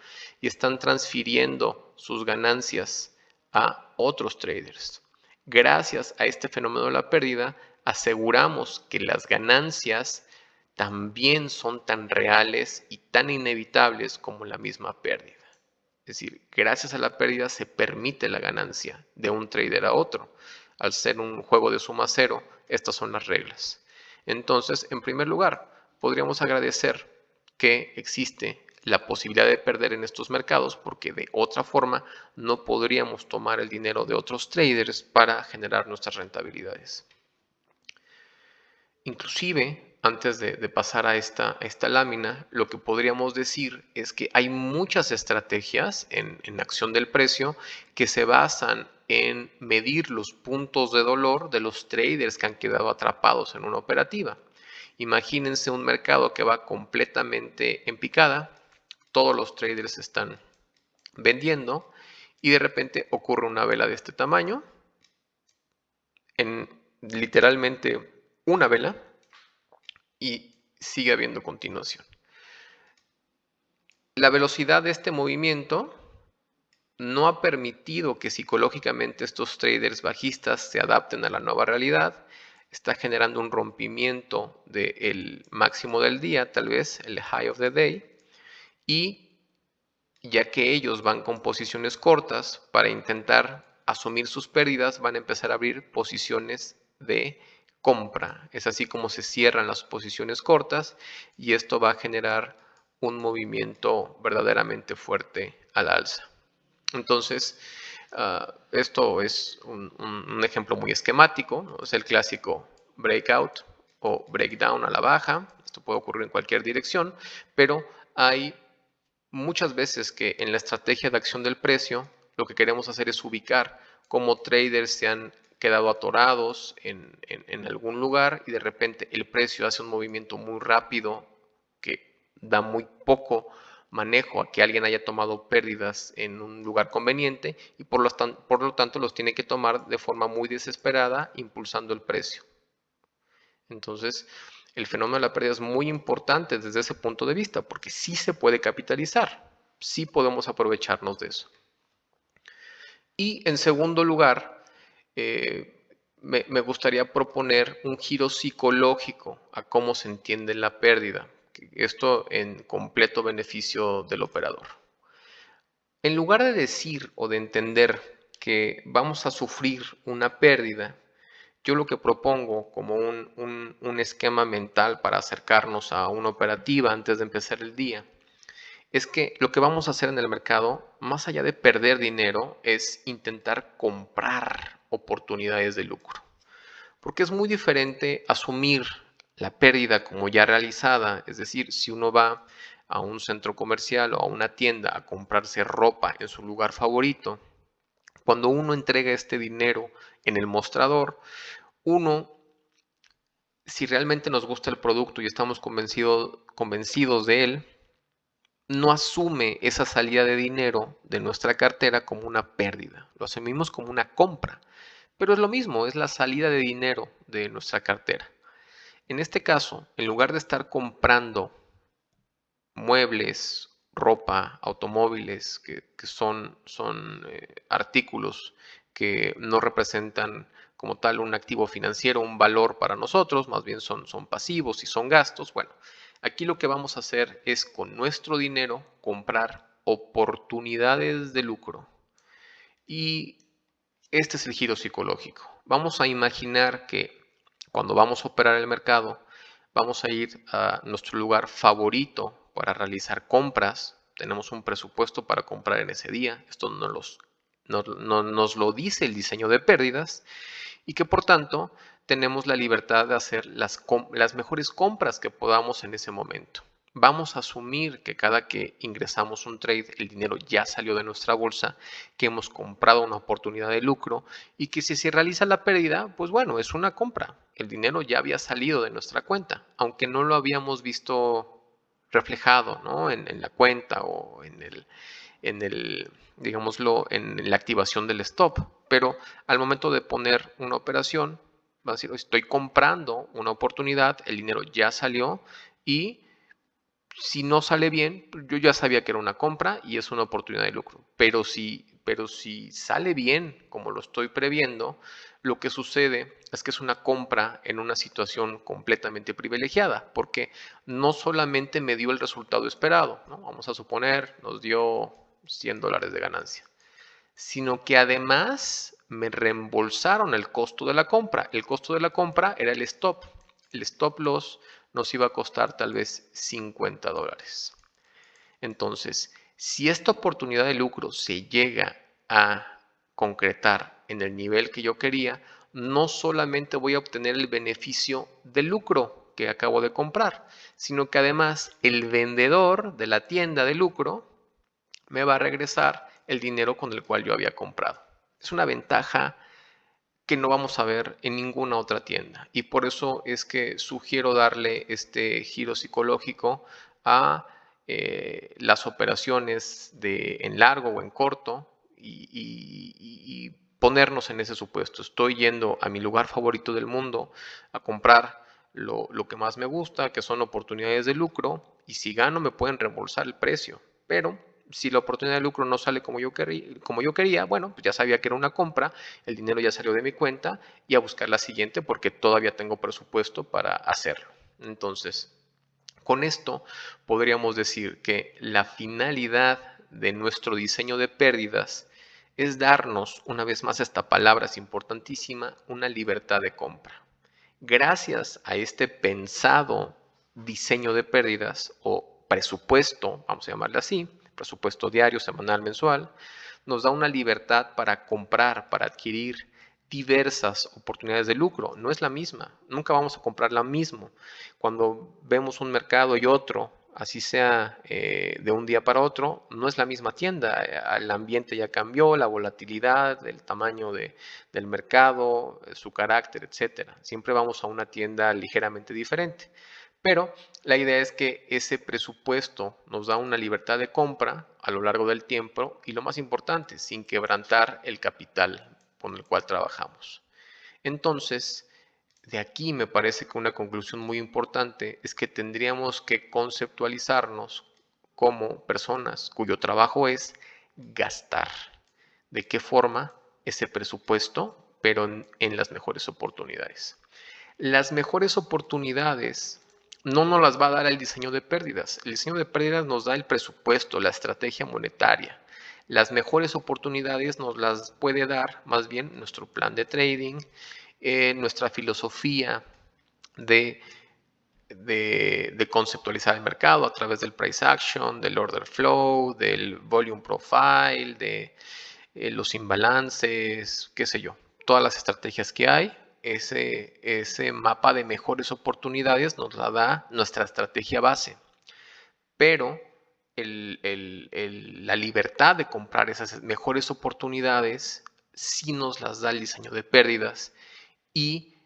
y están transfiriendo sus ganancias a otros traders. Gracias a este fenómeno de la pérdida, aseguramos que las ganancias también son tan reales y tan inevitables como la misma pérdida. Es decir, gracias a la pérdida se permite la ganancia de un trader a otro. Al ser un juego de suma cero, estas son las reglas. Entonces, en primer lugar, podríamos agradecer que existe la posibilidad de perder en estos mercados porque de otra forma no podríamos tomar el dinero de otros traders para generar nuestras rentabilidades. Inclusive, antes de pasar a esta lámina, lo que podríamos decir es que hay muchas estrategias en acción del precio que se basan en medir los puntos de dolor de los traders que han quedado atrapados en una operativa. Imagínense un mercado que va completamente en picada, todos los traders están vendiendo y de repente ocurre una vela de este tamaño, en literalmente una vela, y sigue habiendo continuación. La velocidad de este movimiento no ha permitido que psicológicamente estos traders bajistas se adapten a la nueva realidad. Está generando un rompimiento del máximo del día, tal vez el high of the day, y ya que ellos van con posiciones cortas para intentar asumir sus pérdidas, van a empezar a abrir posiciones de compra. Es así como se cierran las posiciones cortas y esto va a generar un movimiento verdaderamente fuerte al alza. Entonces, esto es un ejemplo muy esquemático, ¿no? Es el clásico breakout o breakdown a la baja. Esto puede ocurrir en cualquier dirección, pero hay muchas veces que en la estrategia de acción del precio lo que queremos hacer es ubicar cómo traders se han quedado atorados en algún lugar y de repente el precio hace un movimiento muy rápido que da muy poco manejo a que alguien haya tomado pérdidas en un lugar conveniente y por lo tanto los tiene que tomar de forma muy desesperada impulsando el precio. Entonces, el fenómeno de la pérdida es muy importante desde ese punto de vista, porque sí se puede capitalizar, sí podemos aprovecharnos de eso. Y en segundo lugar, me gustaría proponer un giro psicológico a cómo se entiende la pérdida, esto en completo beneficio del operador. En lugar de decir o de entender que vamos a sufrir una pérdida, yo lo que propongo como un esquema mental para acercarnos a una operativa antes de empezar el día, es que lo que vamos a hacer en el mercado, más allá de perder dinero, es intentar comprar oportunidades de lucro. Porque es muy diferente asumir la pérdida como ya realizada, es decir, si uno va a un centro comercial o a una tienda a comprarse ropa en su lugar favorito, cuando uno entrega este dinero en el mostrador, uno, si realmente nos gusta el producto y estamos convencidos de él, no asume esa salida de dinero de nuestra cartera como una pérdida, lo asumimos como una compra, pero es lo mismo, es la salida de dinero de nuestra cartera. En este caso, en lugar de estar comprando muebles, ropa, automóviles, que son artículos que no representan como tal un activo financiero, un valor para nosotros, más bien son pasivos y son gastos. Bueno, aquí lo que vamos a hacer es con nuestro dinero comprar oportunidades de lucro. Y este es el giro psicológico. Vamos a imaginar que Cuando vamos a operar el mercado, vamos a ir a nuestro lugar favorito para realizar compras. Tenemos un presupuesto para comprar en ese día. Esto nos lo dice el diseño de pérdidas y que por tanto tenemos la libertad de hacer las mejores compras que podamos en ese momento. Vamos a asumir que cada que ingresamos un trade, el dinero ya salió de nuestra bolsa, que hemos comprado una oportunidad de lucro y que si se realiza la pérdida, pues bueno, es una compra. El dinero ya había salido de nuestra cuenta, aunque no lo habíamos visto reflejado, ¿no? en la cuenta o digámoslo, en la activación del stop. Pero al momento de poner una operación, va a decir, estoy comprando una oportunidad, el dinero ya salió y si no sale bien, yo ya sabía que era una compra y es una oportunidad de lucro. Pero si sale bien, como lo estoy previendo, lo que sucede es que es una compra en una situación completamente privilegiada, porque no solamente me dio el resultado esperado, ¿no? Vamos a suponer, nos dio $100 de ganancia, sino que además me reembolsaron el costo de la compra. El costo de la compra era el stop. El stop loss nos iba a costar tal vez $50. Entonces, si esta oportunidad de lucro se llega a concretar en el nivel que yo quería, no solamente voy a obtener el beneficio del lucro que acabo de comprar, sino que además el vendedor de la tienda de lucro me va a regresar el dinero con el cual yo había comprado. Es una ventaja que no vamos a ver en ninguna otra tienda y por eso es que sugiero darle este giro psicológico a las operaciones en largo o en corto y ponernos en ese supuesto. Estoy yendo a mi lugar favorito del mundo a comprar lo que más me gusta, que son oportunidades de lucro, y si gano me pueden reembolsar el precio, pero si la oportunidad de lucro no sale como yo quería, bueno, pues ya sabía que era una compra, el dinero ya salió de mi cuenta y a buscar la siguiente porque todavía tengo presupuesto para hacerlo. Entonces, con esto podríamos decir que la finalidad de nuestro diseño de pérdidas es darnos, una vez más esta palabra es importantísima, una libertad de compra. Gracias a este pensado diseño de pérdidas o presupuesto, vamos a llamarle así, presupuesto diario, semanal, mensual, nos da una libertad para comprar, para adquirir diversas oportunidades de lucro. No es la misma, nunca vamos a comprar la misma. Cuando vemos un mercado y otro, así sea de un día para otro, no es la misma tienda. El ambiente ya cambió, la volatilidad, el tamaño del mercado, su carácter, etcétera. Siempre vamos a una tienda ligeramente diferente. Pero la idea es que ese presupuesto nos da una libertad de compra a lo largo del tiempo y lo más importante, sin quebrantar el capital con el cual trabajamos. Entonces, de aquí me parece que una conclusión muy importante es que tendríamos que conceptualizarnos como personas cuyo trabajo es gastar. ¿De qué forma? Ese presupuesto, pero en las mejores oportunidades. Las mejores oportunidades no nos las va a dar el diseño de pérdidas. El diseño de pérdidas nos da el presupuesto, la estrategia monetaria. Las mejores oportunidades nos las puede dar más bien nuestro plan de trading, nuestra filosofía de, de conceptualizar el mercado a través del price action, del order flow, del volume profile, de los imbalances, qué sé yo, todas las estrategias que hay. Ese mapa de mejores oportunidades nos la da nuestra estrategia base, pero la libertad de comprar esas mejores oportunidades sí nos las da el diseño de pérdidas y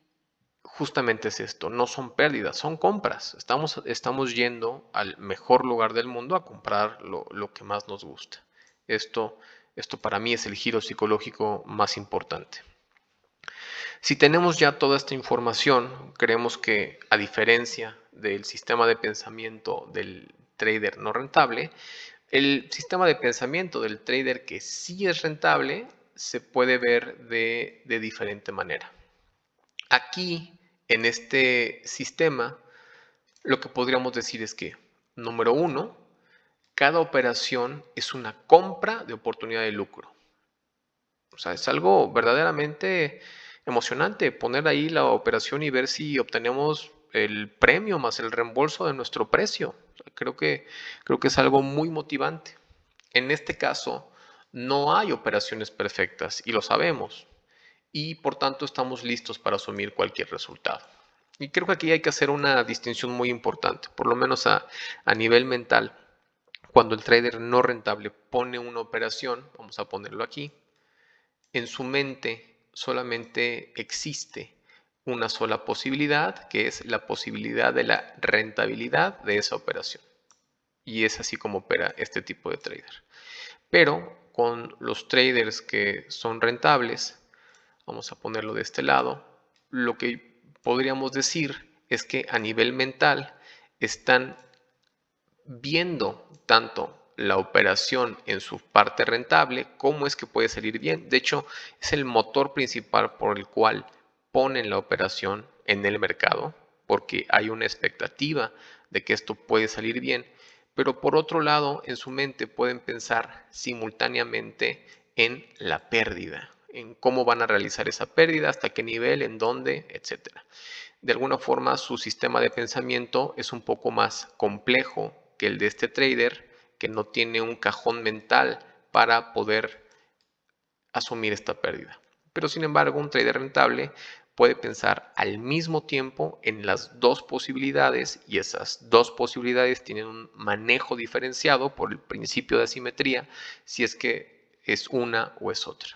justamente es esto, no son pérdidas, son compras. Estamos yendo al mejor lugar del mundo a comprar lo que más nos gusta. Esto, esto para mí es el giro psicológico más importante. Si tenemos ya toda esta información, creemos que a diferencia del sistema de pensamiento del trader no rentable, el sistema de pensamiento del trader que sí es rentable se puede ver de diferente manera. Aquí, en este sistema, lo que podríamos decir es que, número uno, cada operación es una compra de oportunidad de lucro. O sea, es algo verdaderamente emocionante poner ahí la operación y ver si obtenemos el premio más el reembolso de nuestro precio. Creo que es algo muy motivante. En este caso, no hay operaciones perfectas y lo sabemos, y por tanto estamos listos para asumir cualquier resultado. Y creo que aquí hay que hacer una distinción muy importante, por lo menos a nivel mental. Cuando el trader no rentable pone una operación, vamos a ponerlo aquí, en su mente solamente existe una sola posibilidad, que es la posibilidad de la rentabilidad de esa operación. Y es así como opera este tipo de trader. Pero con los traders que son rentables, vamos a ponerlo de este lado, lo que podríamos decir es que a nivel mental están viendo tanto la operación en su parte rentable, cómo es que puede salir bien. De hecho, es el motor principal por el cual ponen la operación en el mercado, porque hay una expectativa de que esto puede salir bien. Pero por otro lado, en su mente pueden pensar simultáneamente en la pérdida, en cómo van a realizar esa pérdida, hasta qué nivel, en dónde, etcétera. De alguna forma su sistema de pensamiento es un poco más complejo que el de este trader, que no tiene un cajón mental para poder asumir esta pérdida. Pero sin embargo, un trader rentable puede pensar al mismo tiempo en las dos posibilidades, y esas dos posibilidades tienen un manejo diferenciado por el principio de asimetría, si es que es una o es otra.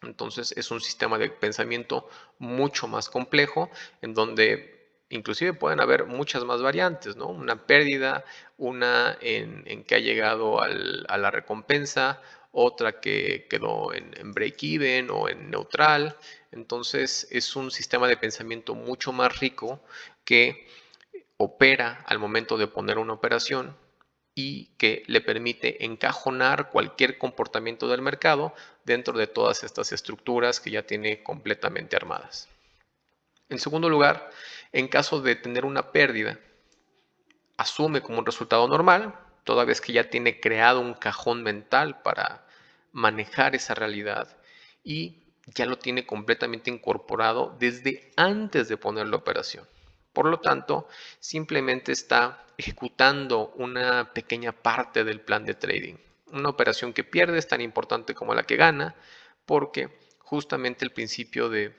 Entonces es un sistema de pensamiento mucho más complejo, en donde inclusive pueden haber muchas más variantes, ¿no? Una pérdida, una en que ha llegado a la recompensa, otra que quedó en break-even o en neutral. Entonces es un sistema de pensamiento mucho más rico que opera al momento de poner una operación y que le permite encajonar cualquier comportamiento del mercado dentro de todas estas estructuras que ya tiene completamente armadas. En segundo lugar, en caso de tener una pérdida, asume como un resultado normal, toda vez que ya tiene creado un cajón mental para manejar esa realidad y ya lo tiene completamente incorporado desde antes de poner la operación. Por lo tanto, simplemente está ejecutando una pequeña parte del plan de trading. Una operación que pierde es tan importante como la que gana, porque justamente el principio de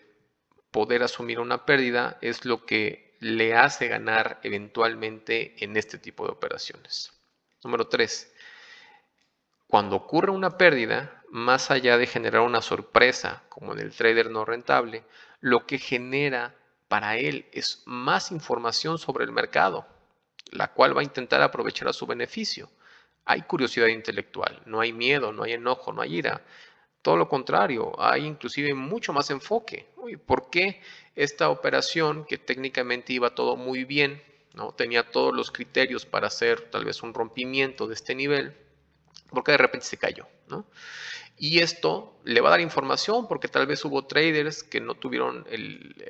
poder asumir una pérdida es lo que le hace ganar eventualmente en este tipo de operaciones. Número 3. Cuando ocurre una pérdida, más allá de generar una sorpresa, como en el trader no rentable, lo que genera para él es más información sobre el mercado, la cual va a intentar aprovechar a su beneficio. Hay curiosidad intelectual, no hay miedo, no hay enojo, no hay ira. Todo lo contrario, hay inclusive mucho más enfoque. Uy, ¿por qué esta operación, que técnicamente iba todo muy bien, ¿no? Tenía todos los criterios para hacer tal vez un rompimiento de este nivel, por qué de repente se cayó, ¿no? Y esto le va a dar información porque tal vez hubo traders que no tuvieron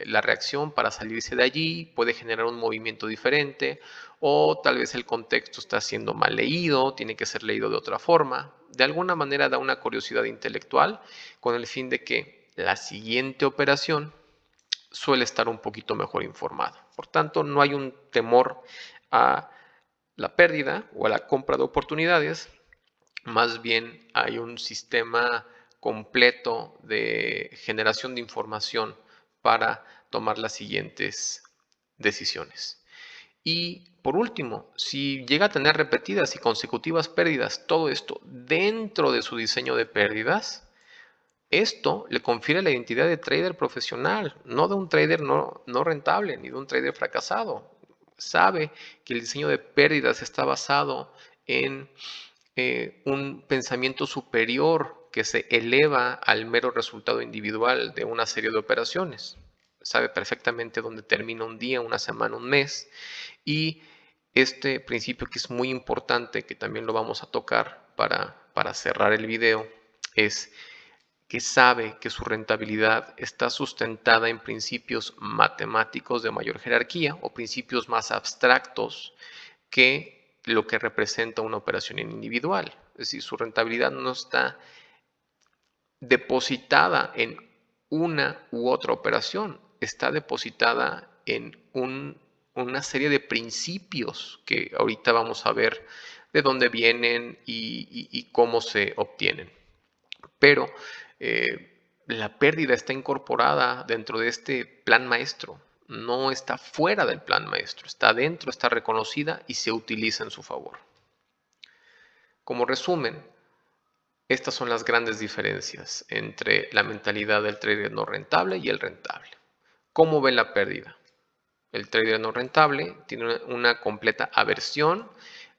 la reacción para salirse de allí, puede generar un movimiento diferente, o tal vez el contexto está siendo mal leído, tiene que ser leído de otra forma. De alguna manera da una curiosidad intelectual con el fin de que la siguiente operación suele estar un poquito mejor informada. Por tanto, no hay un temor a la pérdida o a la compra de oportunidades, más bien hay un sistema completo de generación de información para tomar las siguientes decisiones. Y por último, si llega a tener repetidas y consecutivas pérdidas, todo esto dentro de su diseño de pérdidas, esto le confiere la identidad de trader profesional, no de un trader no rentable ni de un trader fracasado. Sabe que el diseño de pérdidas está basado en un pensamiento superior que se eleva al mero resultado individual de una serie de operaciones. Sabe perfectamente dónde termina un día, una semana, un mes. Y este principio que es muy importante, que también lo vamos a tocar para cerrar el video, es que sabe que su rentabilidad está sustentada en principios matemáticos de mayor jerarquía o principios más abstractos que lo que representa una operación individual. Es decir, su rentabilidad no está depositada en una u otra operación está depositada en una serie de principios que ahorita vamos a ver de dónde vienen y cómo se obtienen. Pero la pérdida está incorporada dentro de este plan maestro, no está fuera del plan maestro, está dentro, está reconocida y se utiliza en su favor. Como resumen, estas son las grandes diferencias entre la mentalidad del trader no rentable y el rentable. ¿Cómo ve la pérdida? El trader no rentable tiene una completa aversión,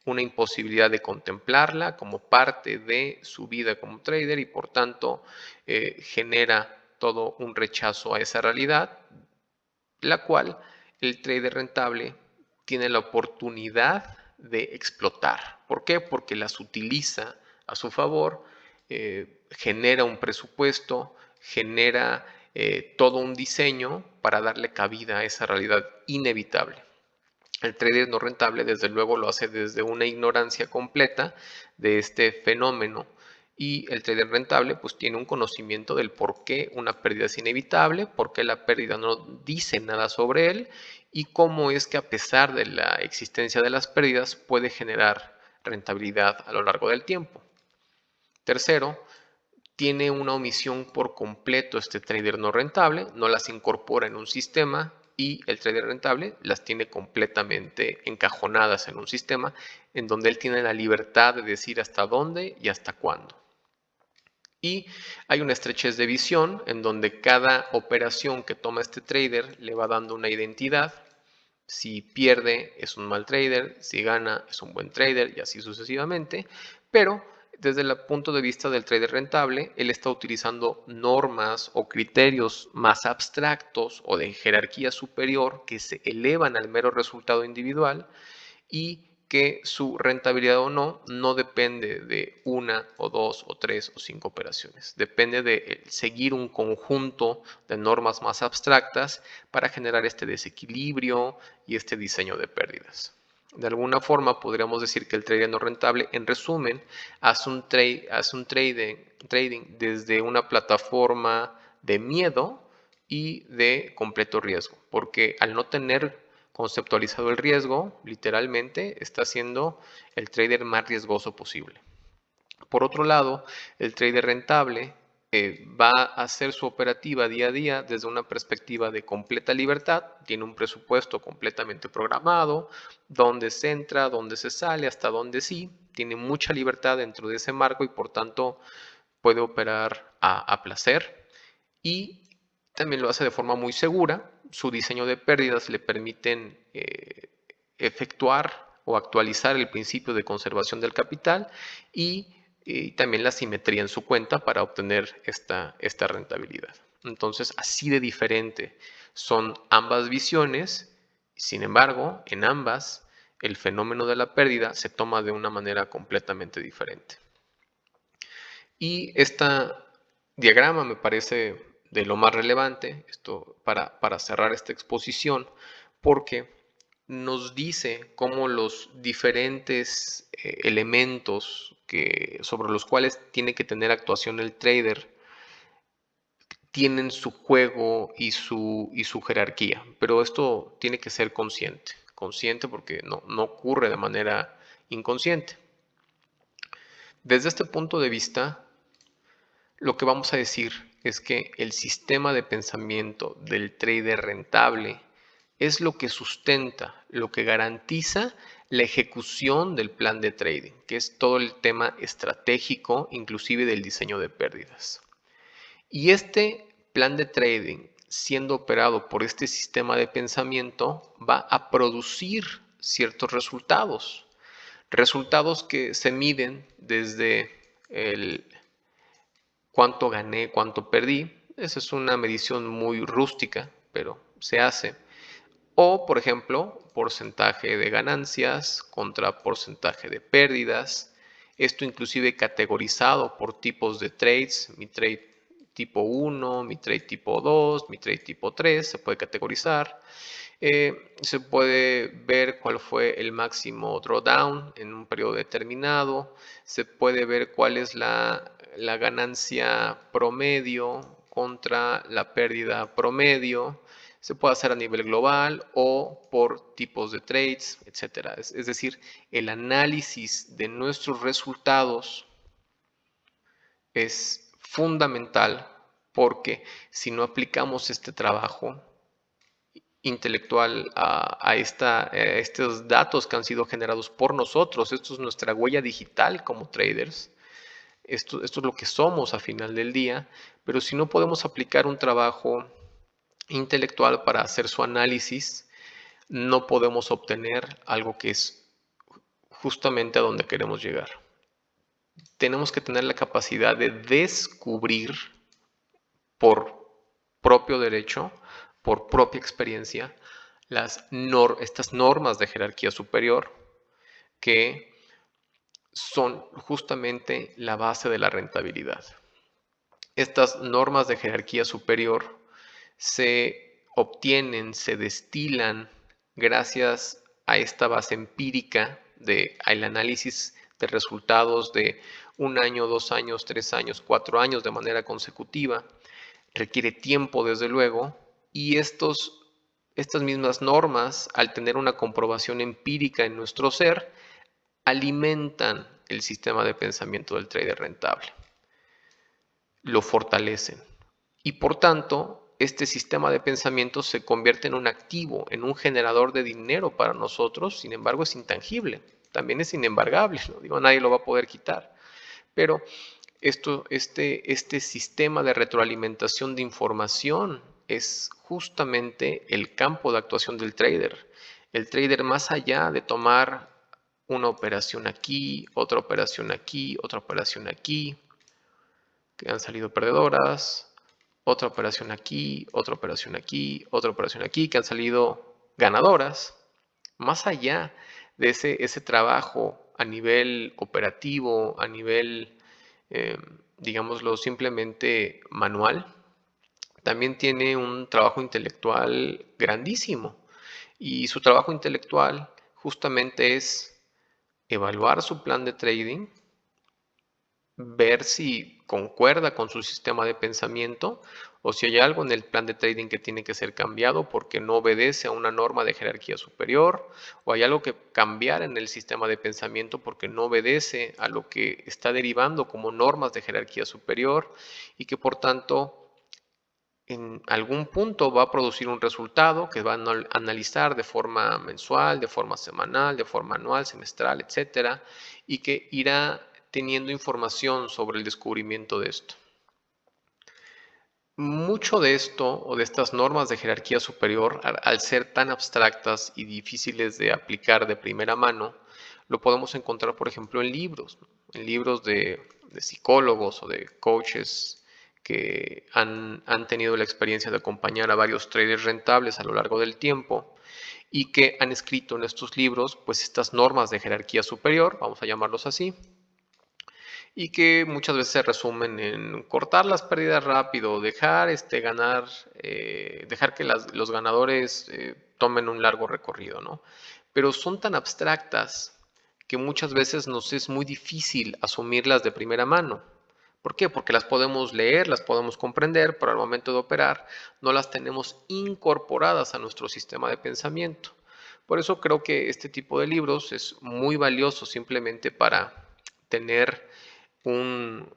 una imposibilidad de contemplarla como parte de su vida como trader y por tanto genera todo un rechazo a esa realidad, la cual el trader rentable tiene la oportunidad de explotar. ¿Por qué? Porque las utiliza a su favor, genera un presupuesto, genera todo un diseño para darle cabida a esa realidad inevitable. El trader no rentable, desde luego, lo hace desde una ignorancia completa de este fenómeno y el trader rentable pues tiene un conocimiento del por qué una pérdida es inevitable, por qué la pérdida no dice nada sobre él y cómo es que a pesar de la existencia de las pérdidas puede generar rentabilidad a lo largo del tiempo. Tercero, tiene una omisión por completo este trader no rentable, no las incorpora en un sistema y el trader rentable las tiene completamente encajonadas en un sistema en donde él tiene la libertad de decir hasta dónde y hasta cuándo. Y hay una estrechez de visión en donde cada operación que toma este trader le va dando una identidad. Si pierde es un mal trader, si gana es un buen trader y así sucesivamente. Pero desde el punto de vista del trader rentable, él está utilizando normas o criterios más abstractos o de jerarquía superior que se elevan al mero resultado individual y que su rentabilidad o no depende de una o dos o tres o cinco operaciones. Depende de seguir un conjunto de normas más abstractas para generar este desequilibrio y este diseño de pérdidas. De alguna forma podríamos decir que el trading no rentable, en resumen, hace un trading desde una plataforma de miedo y de completo riesgo, porque al no tener conceptualizado el riesgo, literalmente está siendo el trader más riesgoso posible. Por otro lado, el trader rentable va a hacer su operativa día a día desde una perspectiva de completa libertad, tiene un presupuesto completamente programado, dónde se entra, dónde se sale, hasta dónde sí, tiene mucha libertad dentro de ese marco y por tanto puede operar a placer y también lo hace de forma muy segura. Su diseño de pérdidas le permiten efectuar o actualizar el principio de conservación del capital y también la simetría en su cuenta para obtener esta rentabilidad. Entonces, así de diferente son ambas visiones. Sin embargo, en ambas, el fenómeno de la pérdida se toma de una manera completamente diferente. Y este diagrama me parece de lo más relevante esto para cerrar esta exposición, porque nos dice cómo los diferentes elementos sobre los cuales tiene que tener actuación el trader tienen su juego y su jerarquía, pero esto tiene que ser consciente porque no ocurre de manera inconsciente. Desde este punto de vista, lo que vamos a decir es que el sistema de pensamiento del trader rentable es lo que sustenta, lo que garantiza la ejecución del plan de trading, que es todo el tema estratégico, inclusive del diseño de pérdidas. Y este plan de trading, siendo operado por este sistema de pensamiento, va a producir ciertos resultados. Resultados que se miden desde el cuánto gané, cuánto perdí. Esa es una medición muy rústica, pero se hace. O, por ejemplo, porcentaje de ganancias contra porcentaje de pérdidas. Esto inclusive categorizado por tipos de trades. Mi trade tipo 1, mi trade tipo 2, mi trade tipo 3, se puede categorizar. Se puede ver cuál fue el máximo drawdown en un periodo determinado. Se puede ver cuál es la ganancia promedio contra la pérdida promedio. Se puede hacer a nivel global o por tipos de trades, etc. Es decir, el análisis de nuestros resultados es fundamental porque si no aplicamos este trabajo intelectual a estos datos que han sido generados por nosotros, esto es nuestra huella digital como traders, esto es lo que somos a final del día, pero si no podemos aplicar un trabajo intelectual para hacer su análisis, no podemos obtener algo que es justamente a donde queremos llegar. Tenemos que tener la capacidad de descubrir por propio derecho, por propia experiencia, estas normas de jerarquía superior que son justamente la base de la rentabilidad. Estas normas de jerarquía superior se obtienen, se destilan gracias a esta base empírica del análisis de resultados de 1 año, 2 años, 3 años, 4 años de manera consecutiva. Requiere tiempo, desde luego, y estas mismas normas, al tener una comprobación empírica en nuestro ser, alimentan el sistema de pensamiento del trader rentable. Lo fortalecen. Y por tanto, este sistema de pensamiento se convierte en un activo, en un generador de dinero para nosotros. Sin embargo, es intangible. También es inembargable. No digo, nadie lo va a poder quitar. Pero este sistema de retroalimentación de información es justamente el campo de actuación del trader. El trader, más allá de tomar una operación aquí, otra operación aquí, otra operación aquí, que han salido perdedoras, otra operación aquí, otra operación aquí, otra operación aquí, que han salido ganadoras, más allá de ese trabajo a nivel operativo, a nivel, digámoslo, simplemente manual, también tiene un trabajo intelectual grandísimo. Y su trabajo intelectual justamente es evaluar su plan de trading, ver si concuerda con su sistema de pensamiento o si hay algo en el plan de trading que tiene que ser cambiado porque no obedece a una norma de jerarquía superior, o hay algo que cambiar en el sistema de pensamiento porque no obedece a lo que está derivando como normas de jerarquía superior, y que por tanto en algún punto va a producir un resultado que va a analizar de forma mensual, de forma semanal, de forma anual, semestral, etcétera, y que irá teniendo información sobre el descubrimiento de esto. Mucho de esto o de estas normas de jerarquía superior, al ser tan abstractas y difíciles de aplicar de primera mano, lo podemos encontrar, por ejemplo, en libros, ¿no? En libros de psicólogos o de coaches que han tenido la experiencia de acompañar a varios traders rentables a lo largo del tiempo y que han escrito en estos libros pues estas normas de jerarquía superior, vamos a llamarlos así, y que muchas veces se resumen en cortar las pérdidas rápido, dejar dejar que los ganadores tomen un largo recorrido, ¿no? Pero son tan abstractas que muchas veces nos es muy difícil asumirlas de primera mano. ¿Por qué? Porque las podemos leer, las podemos comprender, pero al momento de operar no las tenemos incorporadas a nuestro sistema de pensamiento. Por eso creo que este tipo de libros es muy valioso simplemente para tener un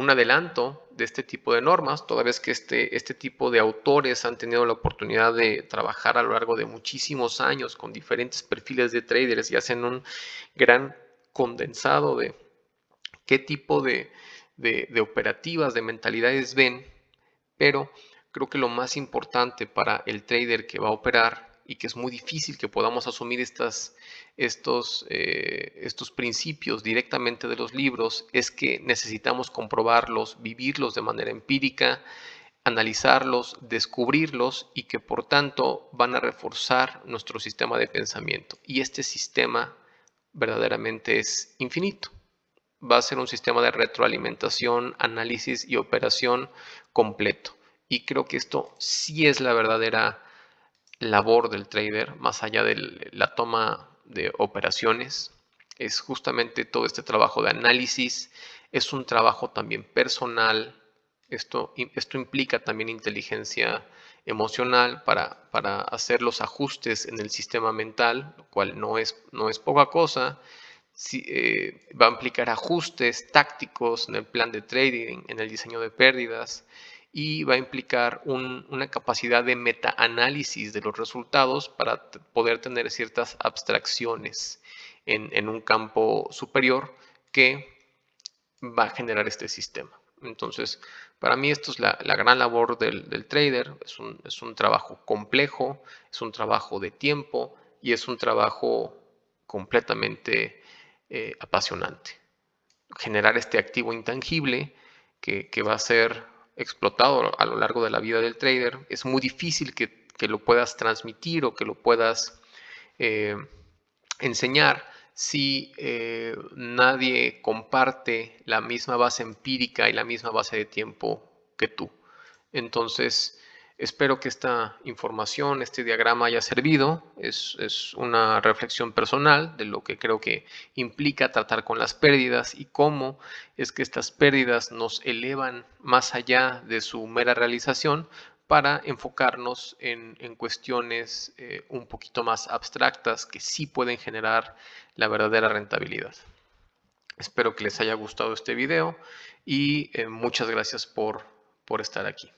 adelanto de este tipo de normas, toda vez que este tipo de autores han tenido la oportunidad de trabajar a lo largo de muchísimos años con diferentes perfiles de traders y hacen un gran condensado de qué tipo de operativas, de mentalidades ven, pero creo que lo más importante para el trader que va a operar y que es muy difícil que podamos asumir estos principios directamente de los libros es que necesitamos comprobarlos, vivirlos de manera empírica, analizarlos, descubrirlos, y que por tanto van a reforzar nuestro sistema de pensamiento. Y este sistema verdaderamente es infinito. Va a ser un sistema de retroalimentación, análisis y operación completo. Y creo que esto sí es la verdadera labor del trader, más allá de la toma de operaciones. Es justamente todo este trabajo de análisis. Es un trabajo también personal, Esto implica también inteligencia emocional para hacer los ajustes en el sistema mental, lo cual no es poca cosa. Va a implicar ajustes tácticos en el plan de trading, en el diseño de pérdidas, y va a implicar una capacidad de metaanálisis de los resultados para poder tener ciertas abstracciones en un campo superior que va a generar este sistema. Entonces, para mí esto es la gran labor del trader. Es un trabajo complejo, es un trabajo de tiempo y es un trabajo completamente apasionante. Generar este activo intangible que va a ser explotado a lo largo de la vida del trader. Es muy difícil que lo puedas transmitir o que lo puedas eh, enseñar si nadie comparte la misma base empírica y la misma base de tiempo que tú. Entonces, espero que esta información, este diagrama haya servido. Es una reflexión personal de lo que creo que implica tratar con las pérdidas y cómo es que estas pérdidas nos elevan más allá de su mera realización para enfocarnos en cuestiones un poquito más abstractas que sí pueden generar la verdadera rentabilidad. Espero que les haya gustado este video y muchas gracias por estar aquí.